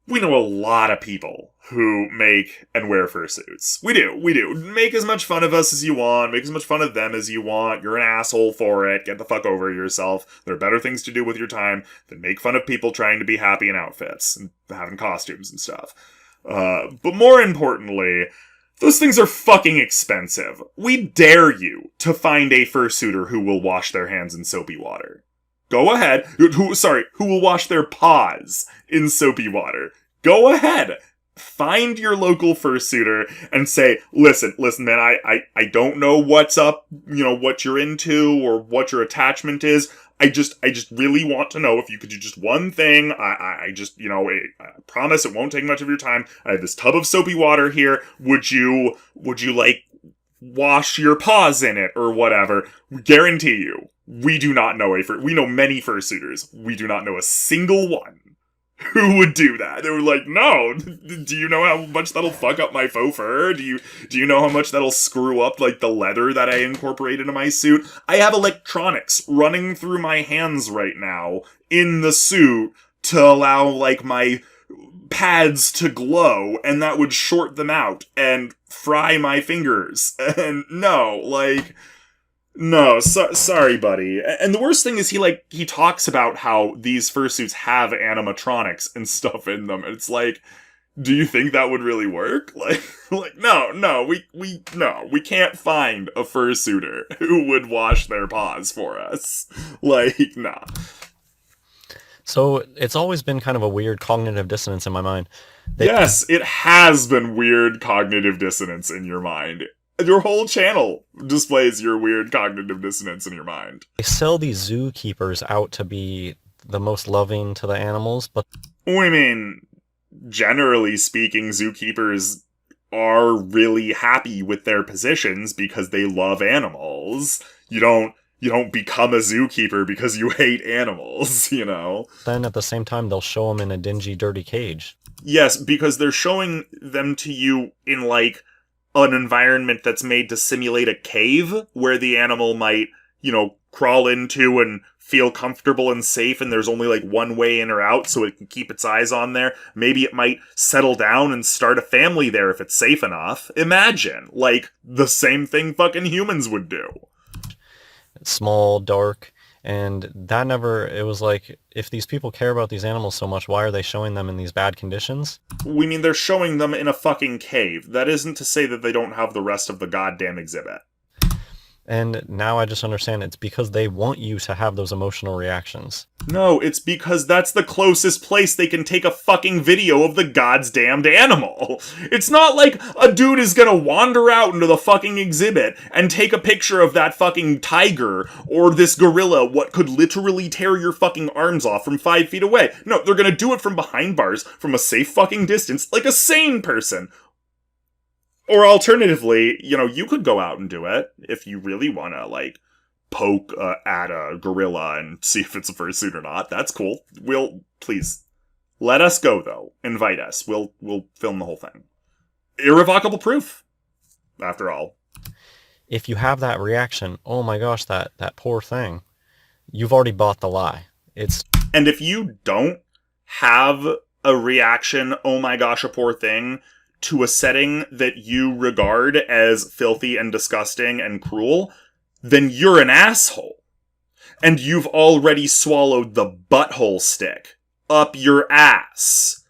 We know a lot of people who make and wear fursuits. We do. Make as much fun of us as you want. Make as much fun of them as you want. You're an asshole for it. Get the fuck over yourself. There are better things to do with your time than make fun of people trying to be happy in outfits and having costumes and stuff. But more importantly, those things are fucking expensive. We dare you to find a fursuiter who will wash their hands in soapy water. Go ahead. Who will wash their paws in soapy water. Go ahead. Find your local fursuiter and say, listen, man, I don't know what's up, what you're into or what your attachment is. I just really want to know if you could do just one thing. I promise it won't take much of your time. I have this tub of soapy water here. Would you like wash your paws in it or whatever? Guarantee you. We do not know we know many fursuiters. We do not know a single one who would do that. They were like, no, do you know how much that'll fuck up my faux fur? Do you know how much that'll screw up, like, the leather that I incorporate into my suit? I have electronics running through my hands right now in the suit to allow, like, my pads to glow, and that would short them out and fry my fingers. And no, sorry, buddy. And the worst thing is he talks about how these fursuits have animatronics and stuff in them. And it's like, do you think that would really work? No, we can't find a fursuiter who would wash their paws for us. Nah. So it's always been kind of a weird cognitive dissonance in my mind. Yes, it has been weird cognitive dissonance in your mind. Your whole channel displays your weird cognitive dissonance in your mind. They sell these zookeepers out to be the most loving to the animals, but... I mean, generally speaking, zookeepers are really happy with their positions because they love animals. You don't become a zookeeper because you hate animals, Then at the same time, they'll show them in a dingy, dirty cage. Yes, because they're showing them to you in, an environment that's made to simulate a cave where the animal might, crawl into and feel comfortable and safe, and there's only one way in or out so it can keep its eyes on there. Maybe it might settle down and start a family there if it's safe enough. Imagine, the same thing fucking humans would do. Small, dark, and it was like, if these people care about these animals so much, why are they showing them in these bad conditions? We mean they're showing them in a fucking cave. That isn't to say that they don't have the rest of the goddamn exhibit. And now I just understand it's because they want you to have those emotional reactions. No, it's because that's the closest place they can take a fucking video of the goddamned animal. It's not like a dude is gonna wander out into the fucking exhibit and take a picture of that fucking tiger or this gorilla, what could literally tear your fucking arms off from 5 feet away. No, they're gonna do it from behind bars, from a safe fucking distance, like a sane person. Or alternatively, you could go out and do it if you really want to, poke at a gorilla and see if it's a fursuit or not. That's cool. Please, let us go, though. Invite us. We'll film the whole thing. Irrevocable proof, after all. If you have that reaction, oh my gosh, that poor thing, you've already bought the lie. And if you don't have a reaction, oh my gosh, a poor thing, to a setting that you regard as filthy and disgusting and cruel, then you're an asshole. And you've already swallowed the butthole stick up your ass.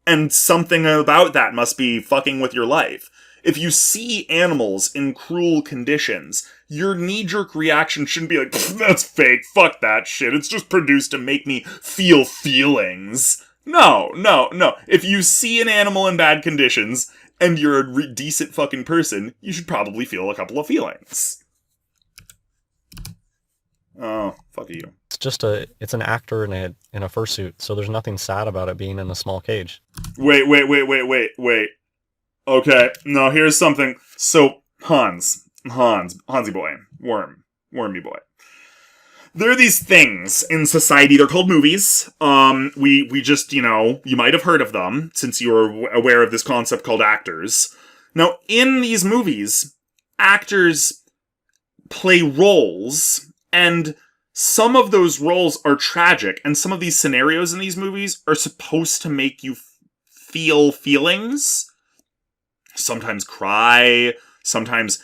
And something about that must be fucking with your life. If you see animals in cruel conditions, your knee-jerk reaction shouldn't be like, that's fake, fuck that shit, it's just produced to make me feel feelings. No. If you see an animal in bad conditions, and you're a decent fucking person, you should probably feel a couple of feelings. Oh, fuck you. It's an actor in a fursuit, so there's nothing sad about it being in a small cage. Wait. Okay, no, here's something. So, Hansy boy, wormy boy. There are these things in society, they're called movies. We just, you might have heard of them, since you're aware of this concept called actors. Now, in these movies, actors play roles, and some of those roles are tragic, and some of these scenarios in these movies are supposed to make you feel feelings. Sometimes cry, sometimes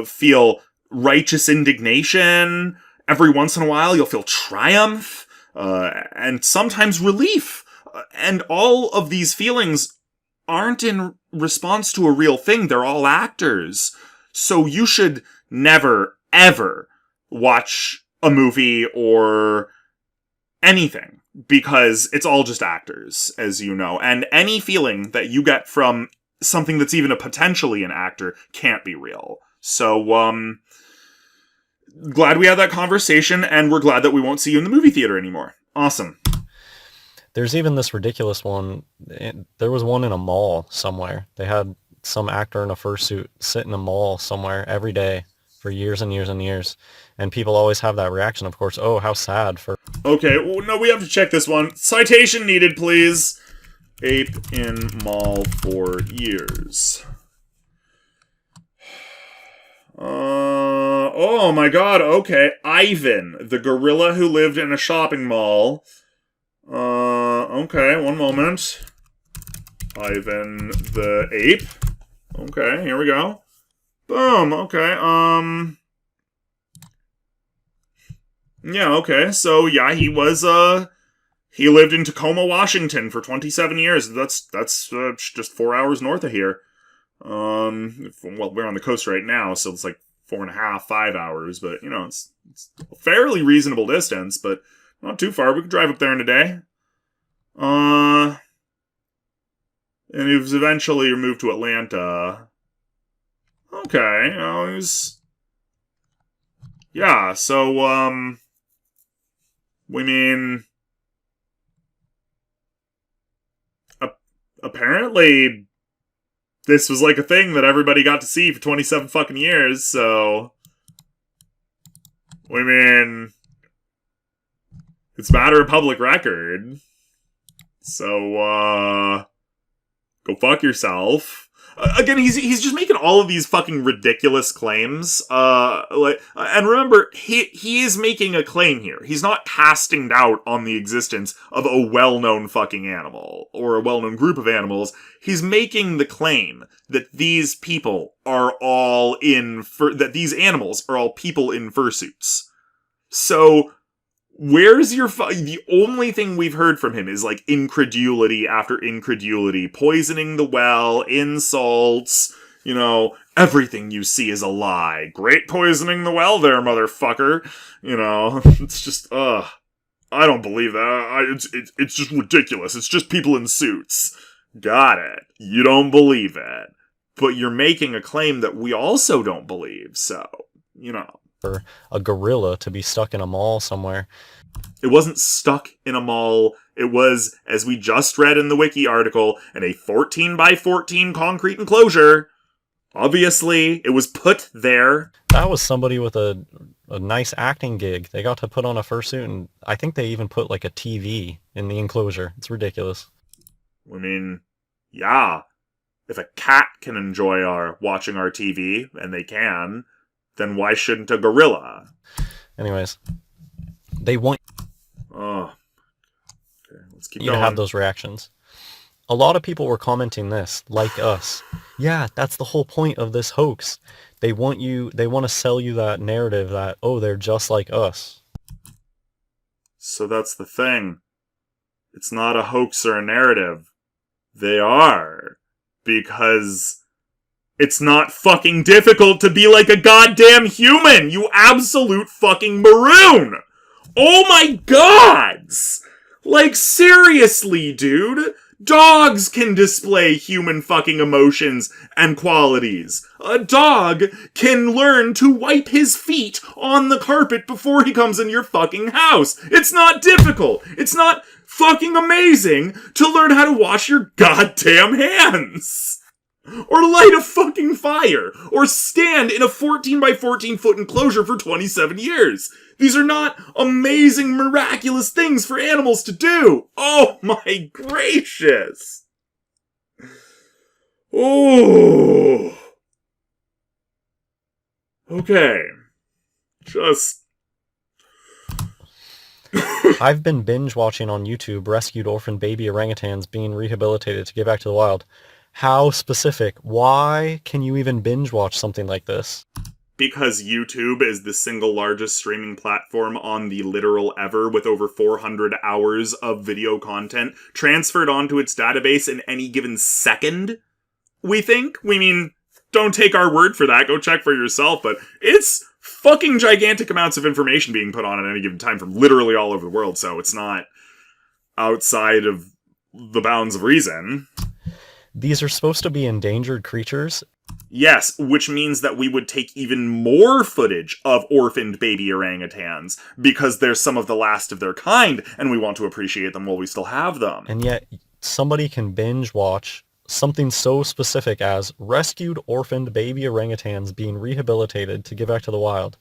feel righteous indignation. Every once in a while, you'll feel triumph, and sometimes relief. And all of these feelings aren't in response to a real thing. They're all actors. So you should never, ever watch a movie or anything, because it's all just actors, as you know. And any feeling that you get from something that's even a potentially an actor can't be real. So, glad we had that conversation, and we're glad that we won't see you in the movie theater anymore. Awesome. There's even this ridiculous one. There was one in a mall somewhere. They had some actor in a fursuit sit in a mall somewhere every day for years and years and years. And people always have that reaction, of course, oh, how sad for... Okay, well, no, we have to check this one. Citation needed, please. Ape in mall for years. Oh my god, okay. Ivan, the gorilla who lived in a shopping mall. Okay, one moment. Ivan the ape. Okay, here we go. Boom, okay, yeah, okay, so yeah, he lived in Tacoma, Washington for 27 years. That's just 4 hours north of here. Well, we're on the coast right now, so it's like 4.5, 5 hours, but, it's a fairly reasonable distance, but not too far. We could drive up there in a day. And he was eventually moved to Atlanta. Okay, he was... Yeah, so, we mean... Apparently... This was like a thing that everybody got to see for 27 fucking years, so... I mean... It's a matter of public record. So, go fuck yourself. Again, he's just making all of these fucking ridiculous claims. And remember, he is making a claim here. He's not casting doubt on the existence of a well-known fucking animal, or a well-known group of animals. He's making the claim that these people are all that these animals are all people in fursuits. So, where's your the only thing we've heard from him is, like, incredulity after incredulity, poisoning the well, insults, everything you see is a lie. Great poisoning the well there, motherfucker. It's just, I don't believe that. It's just ridiculous. It's just people in suits. Got it. You don't believe it. But you're making a claim that we also don't believe, so, For a gorilla to be stuck in a mall somewhere. It wasn't stuck in a mall. It was, as we just read in the wiki article, in a 14 by 14 concrete enclosure. Obviously, it was put there. That was somebody with a nice acting gig. They got to put on a fursuit, and I think they even put, like, a TV in the enclosure. It's ridiculous. I mean, yeah. If a cat can enjoy watching our TV, and they can, then why shouldn't a gorilla? Anyways, they want let's keep you going. to have those reactions. A lot of people were commenting this, like us. Yeah, that's the whole point of this hoax. They want to sell you that narrative that, oh, they're just like us. So that's the thing. It's not a hoax or a narrative. They are. Because it's not fucking difficult to be like a goddamn human, you absolute fucking maroon! Oh my gods! Like, seriously, dude? Dogs can display human fucking emotions and qualities. A dog can learn to wipe his feet on the carpet before he comes in your fucking house. It's not difficult. It's not fucking amazing to learn how to wash your goddamn hands. Or light a fucking fire! Or stand in a 14 by 14 foot enclosure for 27 years! These are not amazing, miraculous things for animals to do! Oh my gracious! Oh! Okay. Just... I've been binge watching on YouTube rescued orphan baby orangutans being rehabilitated to get back to the wild. How specific? Why can you even binge watch something like this? Because YouTube is the single largest streaming platform on the literal ever, with over 400 hours of video content transferred onto its database in any given second, we think. We mean, don't take our word for that, go check for yourself, but it's fucking gigantic amounts of information being put on at any given time from literally all over the world, so it's not outside of the bounds of reason. These are supposed to be endangered creatures. Yes, which means that we would take even more footage of orphaned baby orangutans, because they're some of the last of their kind, and we want to appreciate them while we still have them. And yet, somebody can binge watch something so specific as rescued orphaned baby orangutans being rehabilitated to get back to the wild.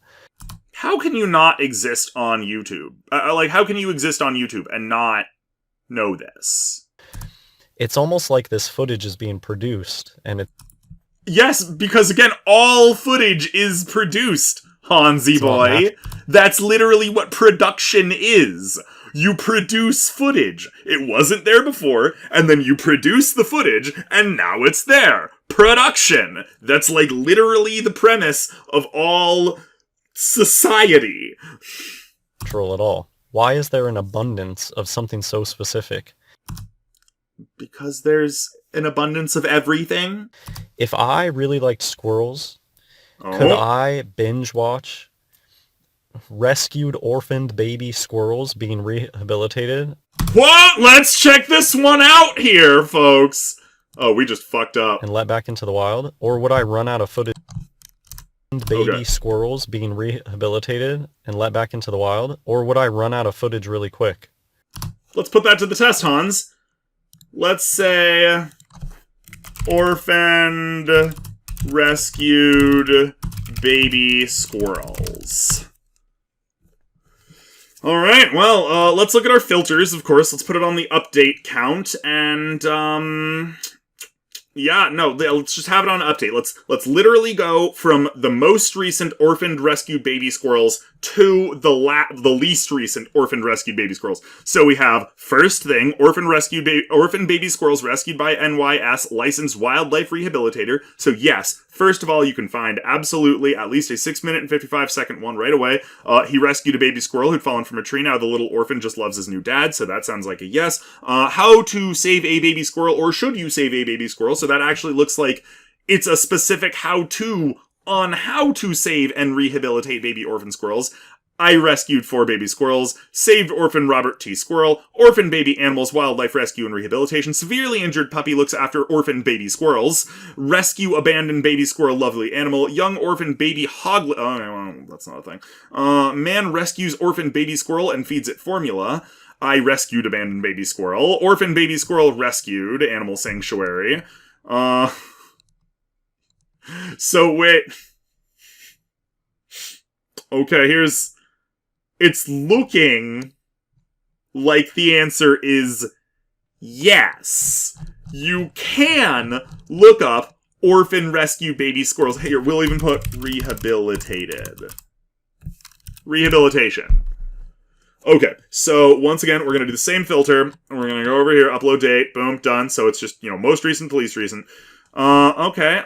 How can you not exist on YouTube? How can you exist on YouTube and not know this? It's almost like this footage is being produced, and it... Yes, because again, all footage is produced, Hansi boy. That's literally what production is. You produce footage. It wasn't there before, and then you produce the footage, and now it's there. Production. That's like literally the premise of all society. Natural at all. Why is there an abundance of something so specific? Because there's an abundance of everything. If I really liked squirrels, could I binge watch rescued orphaned baby squirrels being rehabilitated? What? Let's check this one out here, folks. Oh, we just fucked up. And let back into the wild? Or would I run out of footage of baby squirrels being rehabilitated and let back into the wild? Or would I run out of footage really quick? Let's put that to the test, Hans. Let's say orphaned rescued baby squirrels. Alright, well, let's look at our filters, of course. Let's put it on the update count, and, yeah, no, let's just have it on update. Let's literally go from the most recent orphaned rescued baby squirrels to the least recent orphaned rescued baby squirrels. So we have, first thing, orphan baby squirrels rescued by NYS licensed wildlife rehabilitator. So yes, first of all, you can find absolutely at least a 6-minute and 55-second one right away. He rescued a baby squirrel who'd fallen from a tree. Now the little orphan just loves his new dad, so that sounds like a yes. How to save a baby squirrel, or should you save a baby squirrel? So that actually looks like it's a specific how-to on how to save and rehabilitate baby orphan squirrels. I rescued 4 baby squirrels, saved orphan Robert T. Squirrel, orphan baby animals, wildlife rescue and rehabilitation, severely injured puppy looks after orphan baby squirrels, rescue abandoned baby squirrel, lovely animal, young orphan baby hog... Oh, that's not a thing. Man rescues orphan baby squirrel and feeds it formula. I rescued abandoned baby squirrel, orphan baby squirrel rescued, animal sanctuary. So wait. Okay, it's looking like the answer is yes. You can look up orphan rescue baby squirrels. Here, we'll even put rehabilitated. Rehabilitation. Okay, so once again, we're going to do the same filter, and we're going to go over here, upload date, boom, done. So it's just, most recent to least recent. Okay.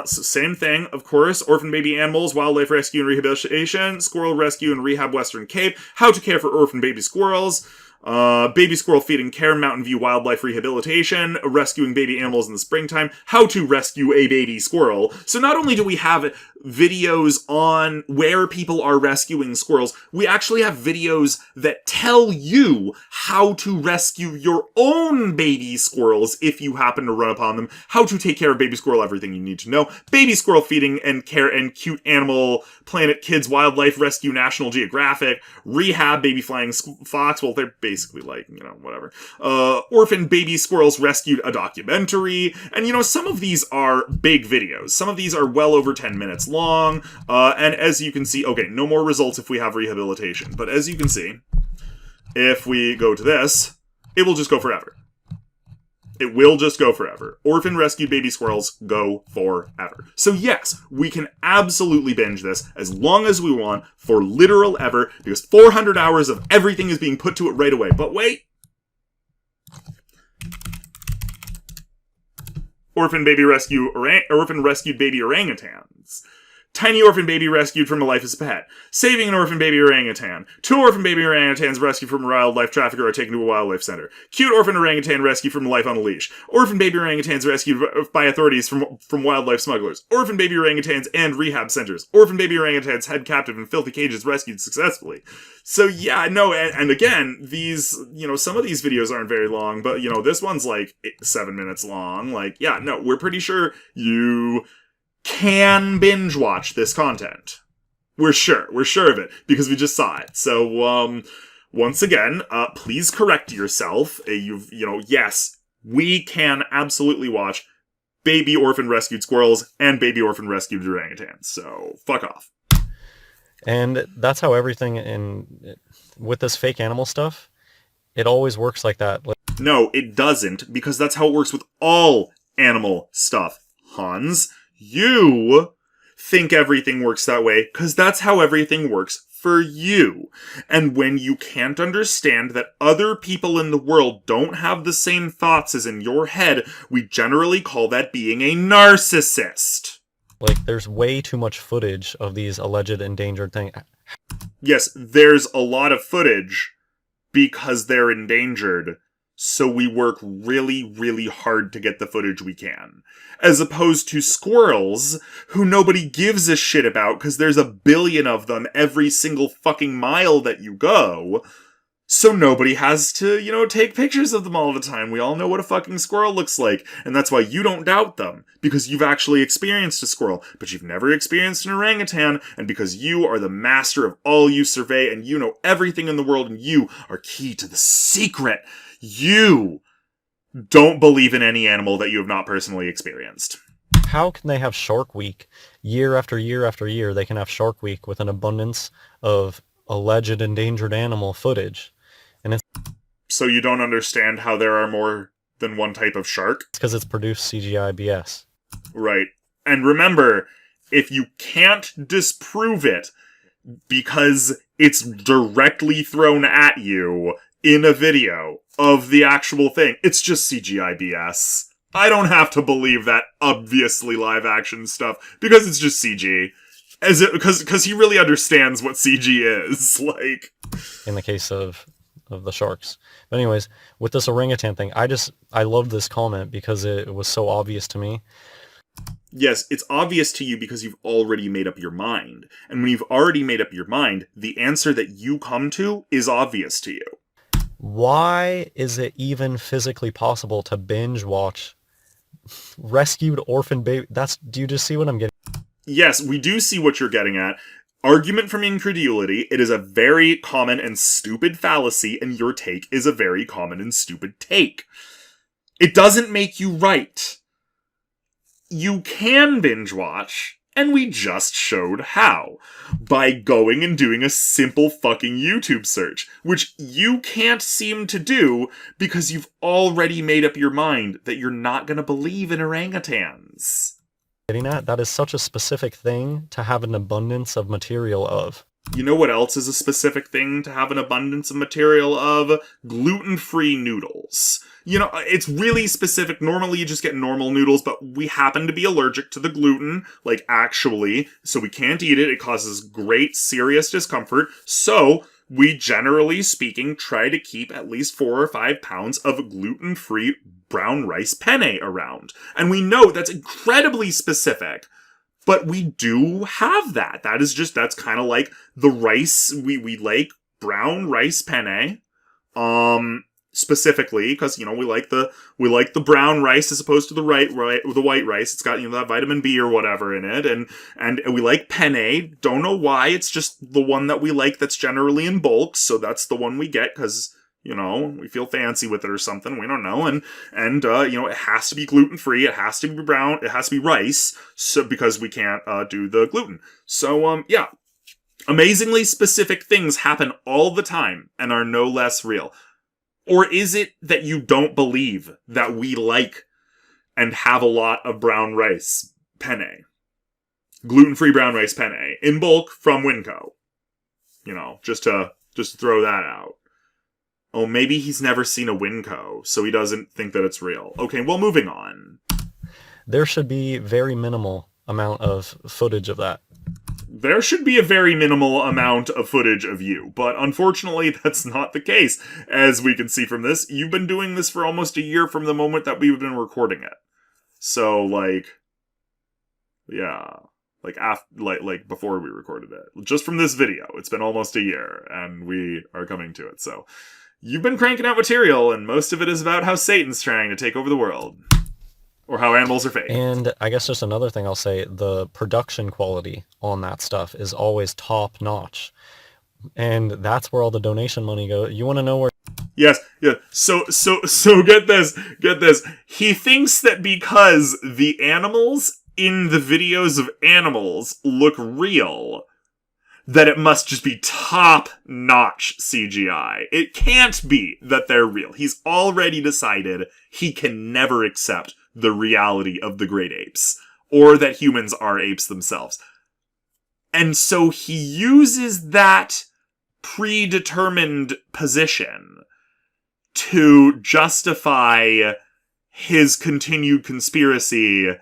So same thing, of course. Orphan baby animals, wildlife rescue and rehabilitation, squirrel rescue and rehab Western Cape, how to care for orphan baby squirrels, baby squirrel feeding care, Mountain View wildlife rehabilitation, rescuing baby animals in the springtime, how to rescue a baby squirrel. So not only do we have videos on where people are rescuing squirrels. We actually have videos that tell you how to rescue your own baby squirrels if you happen to run upon them, how to take care of baby squirrel, everything you need to know, baby squirrel feeding and care, and cute Animal Planet Kids Wildlife Rescue National Geographic, rehab baby flying fox, well, they're basically like, whatever, orphan baby squirrels rescued, a documentary, and some of these are big videos. Some of these are well over 10 minutes long, and as you can see, okay, no more results if we have rehabilitation, but as you can see, if we go to this, it will just go forever. It will just go forever. Orphan rescued baby squirrels go forever. So yes, we can absolutely binge this as long as we want for literal ever, because 400 hours of everything is being put to it right away. But wait! Orphan rescued baby orangutans. Tiny orphan baby rescued from a life as a pet. Saving an orphan baby orangutan. 2 orphan baby orangutans rescued from a wildlife trafficker or taken to a wildlife center. Cute orphan orangutan rescued from a life on a leash. Orphan baby orangutans rescued by authorities from wildlife smugglers. Orphan baby orangutans and rehab centers. Orphan baby orangutans held captive in filthy cages rescued successfully. So yeah, no, and again, these, some of these videos aren't very long, but this one's like 7 minutes long. Like, yeah, no, we're pretty sure you can binge watch this content. We're sure of it, because we just saw it. So, once again, please correct yourself. Yes, we can absolutely watch baby orphan rescued squirrels and baby orphan rescued orangutans. So, fuck off. And that's how everything with this fake animal stuff, it always works like that. No, it doesn't, because that's how it works with all animal stuff, Hans. You think everything works that way because that's how everything works for you. And when you can't understand that other people in the world don't have the same thoughts as in your head, we generally call that being a narcissist. Like, there's way too much footage of these alleged endangered things. Yes, there's a lot of footage because they're endangered. So we work really, really hard to get the footage we can. As opposed to squirrels, who nobody gives a shit about because there's a billion of them every single fucking mile that you go. So nobody has to, take pictures of them all the time. We all know what a fucking squirrel looks like. And that's why you don't doubt them. Because you've actually experienced a squirrel, but you've never experienced an orangutan. And because you are the master of all you survey and you know everything in the world and you are key to the secret. You don't believe in any animal that you have not personally experienced. How can they have Shark Week year after year after year? They can have Shark Week with an abundance of alleged endangered animal footage. And it's so you don't understand how there are more than one type of shark? It's because it's produced CGI BS. Right. And remember, if you can't disprove it because it's directly thrown at you in a video of the actual thing, it's just CGI BS. I don't have to believe that obviously live action stuff because it's just CG. Because he really understands what CG is, like. In the case of the sharks. But anyways, with this orangutan thing, I loved this comment because it was so obvious to me. Yes, it's obvious to you because you've already made up your mind. And when you've already made up your mind, the answer that you come to is obvious to you. Why is it even physically possible to binge watch rescued orphan baby? Do you just see what I'm getting? Yes, we do see what you're getting at. Argument from incredulity. It is a very common and stupid fallacy, and your take is a very common and stupid take. It doesn't make you right. You can binge watch, and we just showed how. By going and doing a simple fucking YouTube search, which you can't seem to do because you've already made up your mind that you're not going to believe in orangutans. Getting at, that is such a specific thing to have an abundance of material of. You know what else is a specific thing to have an abundance of material of? Gluten-free noodles. It's really specific. Normally you just get normal noodles, but we happen to be allergic to the gluten, like actually, so we can't eat it. It causes great serious discomfort. So we, generally speaking, try to keep at least 4 or 5 pounds of gluten-free brown rice penne around. And we know that's incredibly specific But we do have that. That's kind of like the rice. We like brown rice penne. Specifically, because, you know, we like the brown rice as opposed to the white rice. It's got, you know, that vitamin B or whatever in it, and we like penne. Don't know why. It's just the one that we like that's generally in bulk, so that's the one we get because, you know, we feel fancy with it or something. We don't know, and you know, it has to be gluten free. It has to be brown. It has to be rice, so because we can't do the gluten. So yeah, amazingly specific things happen all the time and are no less real. Or is it that you don't believe that we like and have a lot of brown rice penne? Gluten-free brown rice penne in bulk from Winco. You know, just to throw that out. Oh, maybe he's never seen a Winco, so he doesn't think that it's real. Okay, well, moving on. There should be very minimal amount of footage of that. There should be a very minimal amount of footage of you, but unfortunately that's not the case. As we can see from this, you've been doing this for almost a year from the moment that we've been recording it. So, like, yeah, like before we recorded it. Just from this video, it's been almost a year, and we are coming to it. So, you've been cranking out material, and most of it is about how Satan's trying to take over the world. Or how animals are fake. And I guess just another thing I'll say, the production quality on that stuff is always top notch. And that's where all the donation money goes. You want to know where... Yes, yeah. So get this. He thinks that because the animals in the videos of animals look real, that it must just be top-notch CGI. It can't be that they're real. He's already decided he can never accept the reality of the great apes, or that humans are apes themselves. And so he uses that predetermined position to justify his continued conspiracy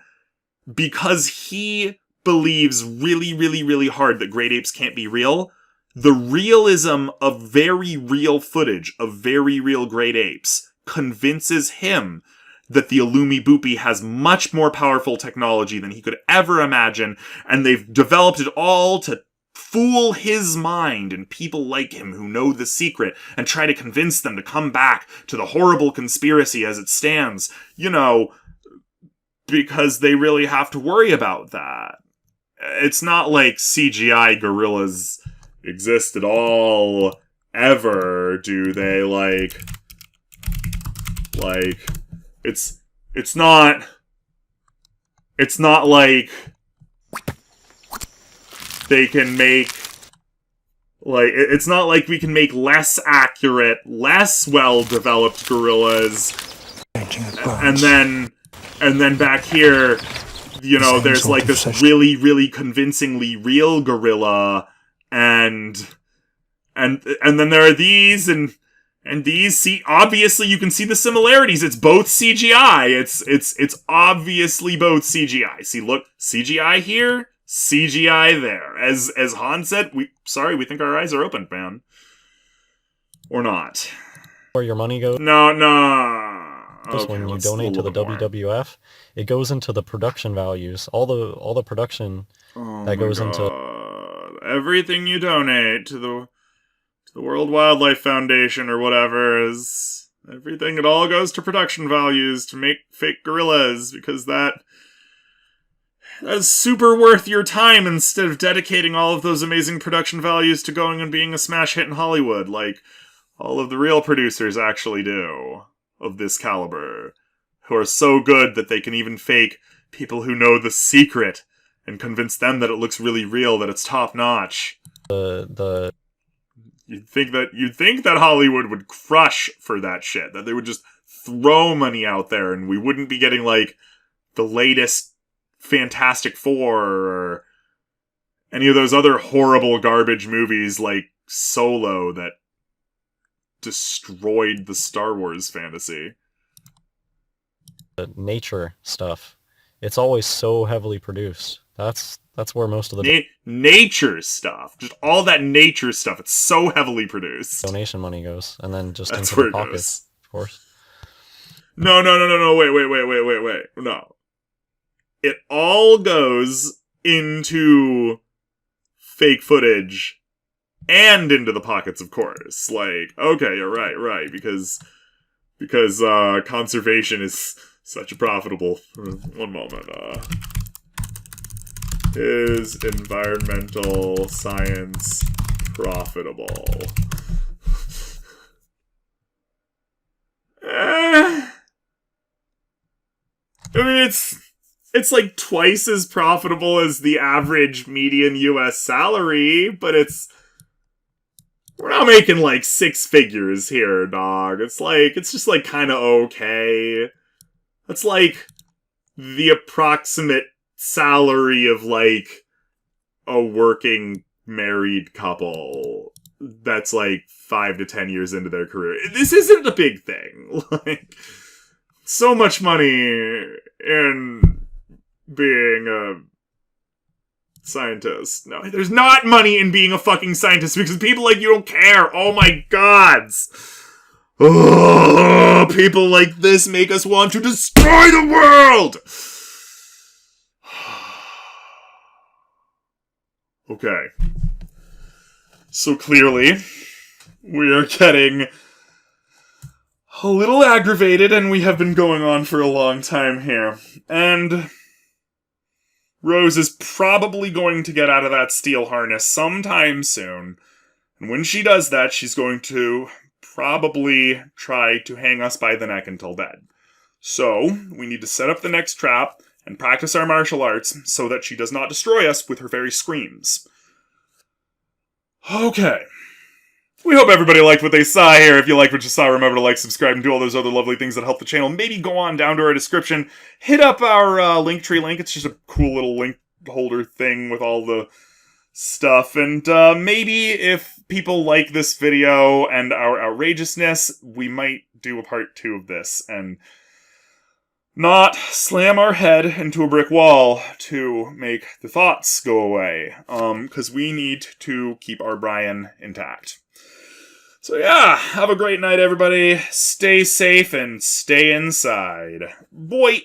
because he believes really, really, really hard that great apes can't be real. The realism of very real footage of very real great apes convinces him that the Illumi Boopy has much more powerful technology than he could ever imagine, and they've developed it all to fool his mind and people like him who know the secret and try to convince them to come back to the horrible conspiracy as it stands, you know, because they really have to worry about that. It's not like CGI gorillas exist at all, ever, do they? Like, it's not like they can make, like, it's not like we can make less accurate, less well-developed gorillas, and then back here, you know, there's like this really, really convincingly real gorilla, and then there are these, and these, see, obviously you can see the similarities. It's both CGI. It's obviously both CGI. See, look, CGI here, CGI there. As Han said, we think our eyes are open, man. Or not. Where your money goes? No. Just Okay, when you donate to the WWF, it goes into the production values. All the production that goes into everything you donate to the World Wildlife Foundation or whatever is everything. It all goes to production values to make fake gorillas, because that's super worth your time instead of dedicating all of those amazing production values to going and being a smash hit in Hollywood, like all of the real producers actually do of this caliber, who are so good that they can even fake people who know the secret and convince them that it looks really real, that it's top notch. You'd think that Hollywood would crush for that shit, that they would just throw money out there and we wouldn't be getting, like, the latest Fantastic Four or any of those other horrible garbage movies like Solo that destroyed the Star Wars fantasy. the nature stuff. It's always so heavily produced. That's where most of the nature stuff, just all that nature stuff, it's so heavily produced. Donation money goes, and then just That's into where the it pockets, goes. of course. No, wait. No. It all goes into fake footage and into the pockets, of course. Like, okay, you're right, because conservation is such a profitable... One moment, is environmental science profitable? I mean, it's like twice as profitable as the average median US salary, but we're not making like 6 figures here, dog. It's just like kind of okay. That's like the approximate salary of like a working married couple that's like 5 to 10 years into their career. This isn't a big thing. Like, so much money in being a scientist. No, there's not money in being a fucking scientist because people like you don't care. Oh my gods. Oh, people like this make us want to destroy the world. Okay. So clearly, we are getting a little aggravated, and we have been going on for a long time here. And Rose is probably going to get out of that steel harness sometime soon. And when she does that, she's going to probably try to hang us by the neck until dead. So, we need to set up the next trap and practice our martial arts so that she does not destroy us with her very screams. Okay. We hope everybody liked what they saw here. If you liked what you saw, remember to like, subscribe, and do all those other lovely things that help the channel. Maybe go on down to our description, hit up our Linktree link. It's just a cool little link holder thing with all the stuff. And maybe if people like this video and our outrageousness, we might do a part 2 of this and not slam our head into a brick wall to make the thoughts go away. Because we need to keep our Brian intact. So yeah, have a great night, everybody. Stay safe and stay inside. Boy!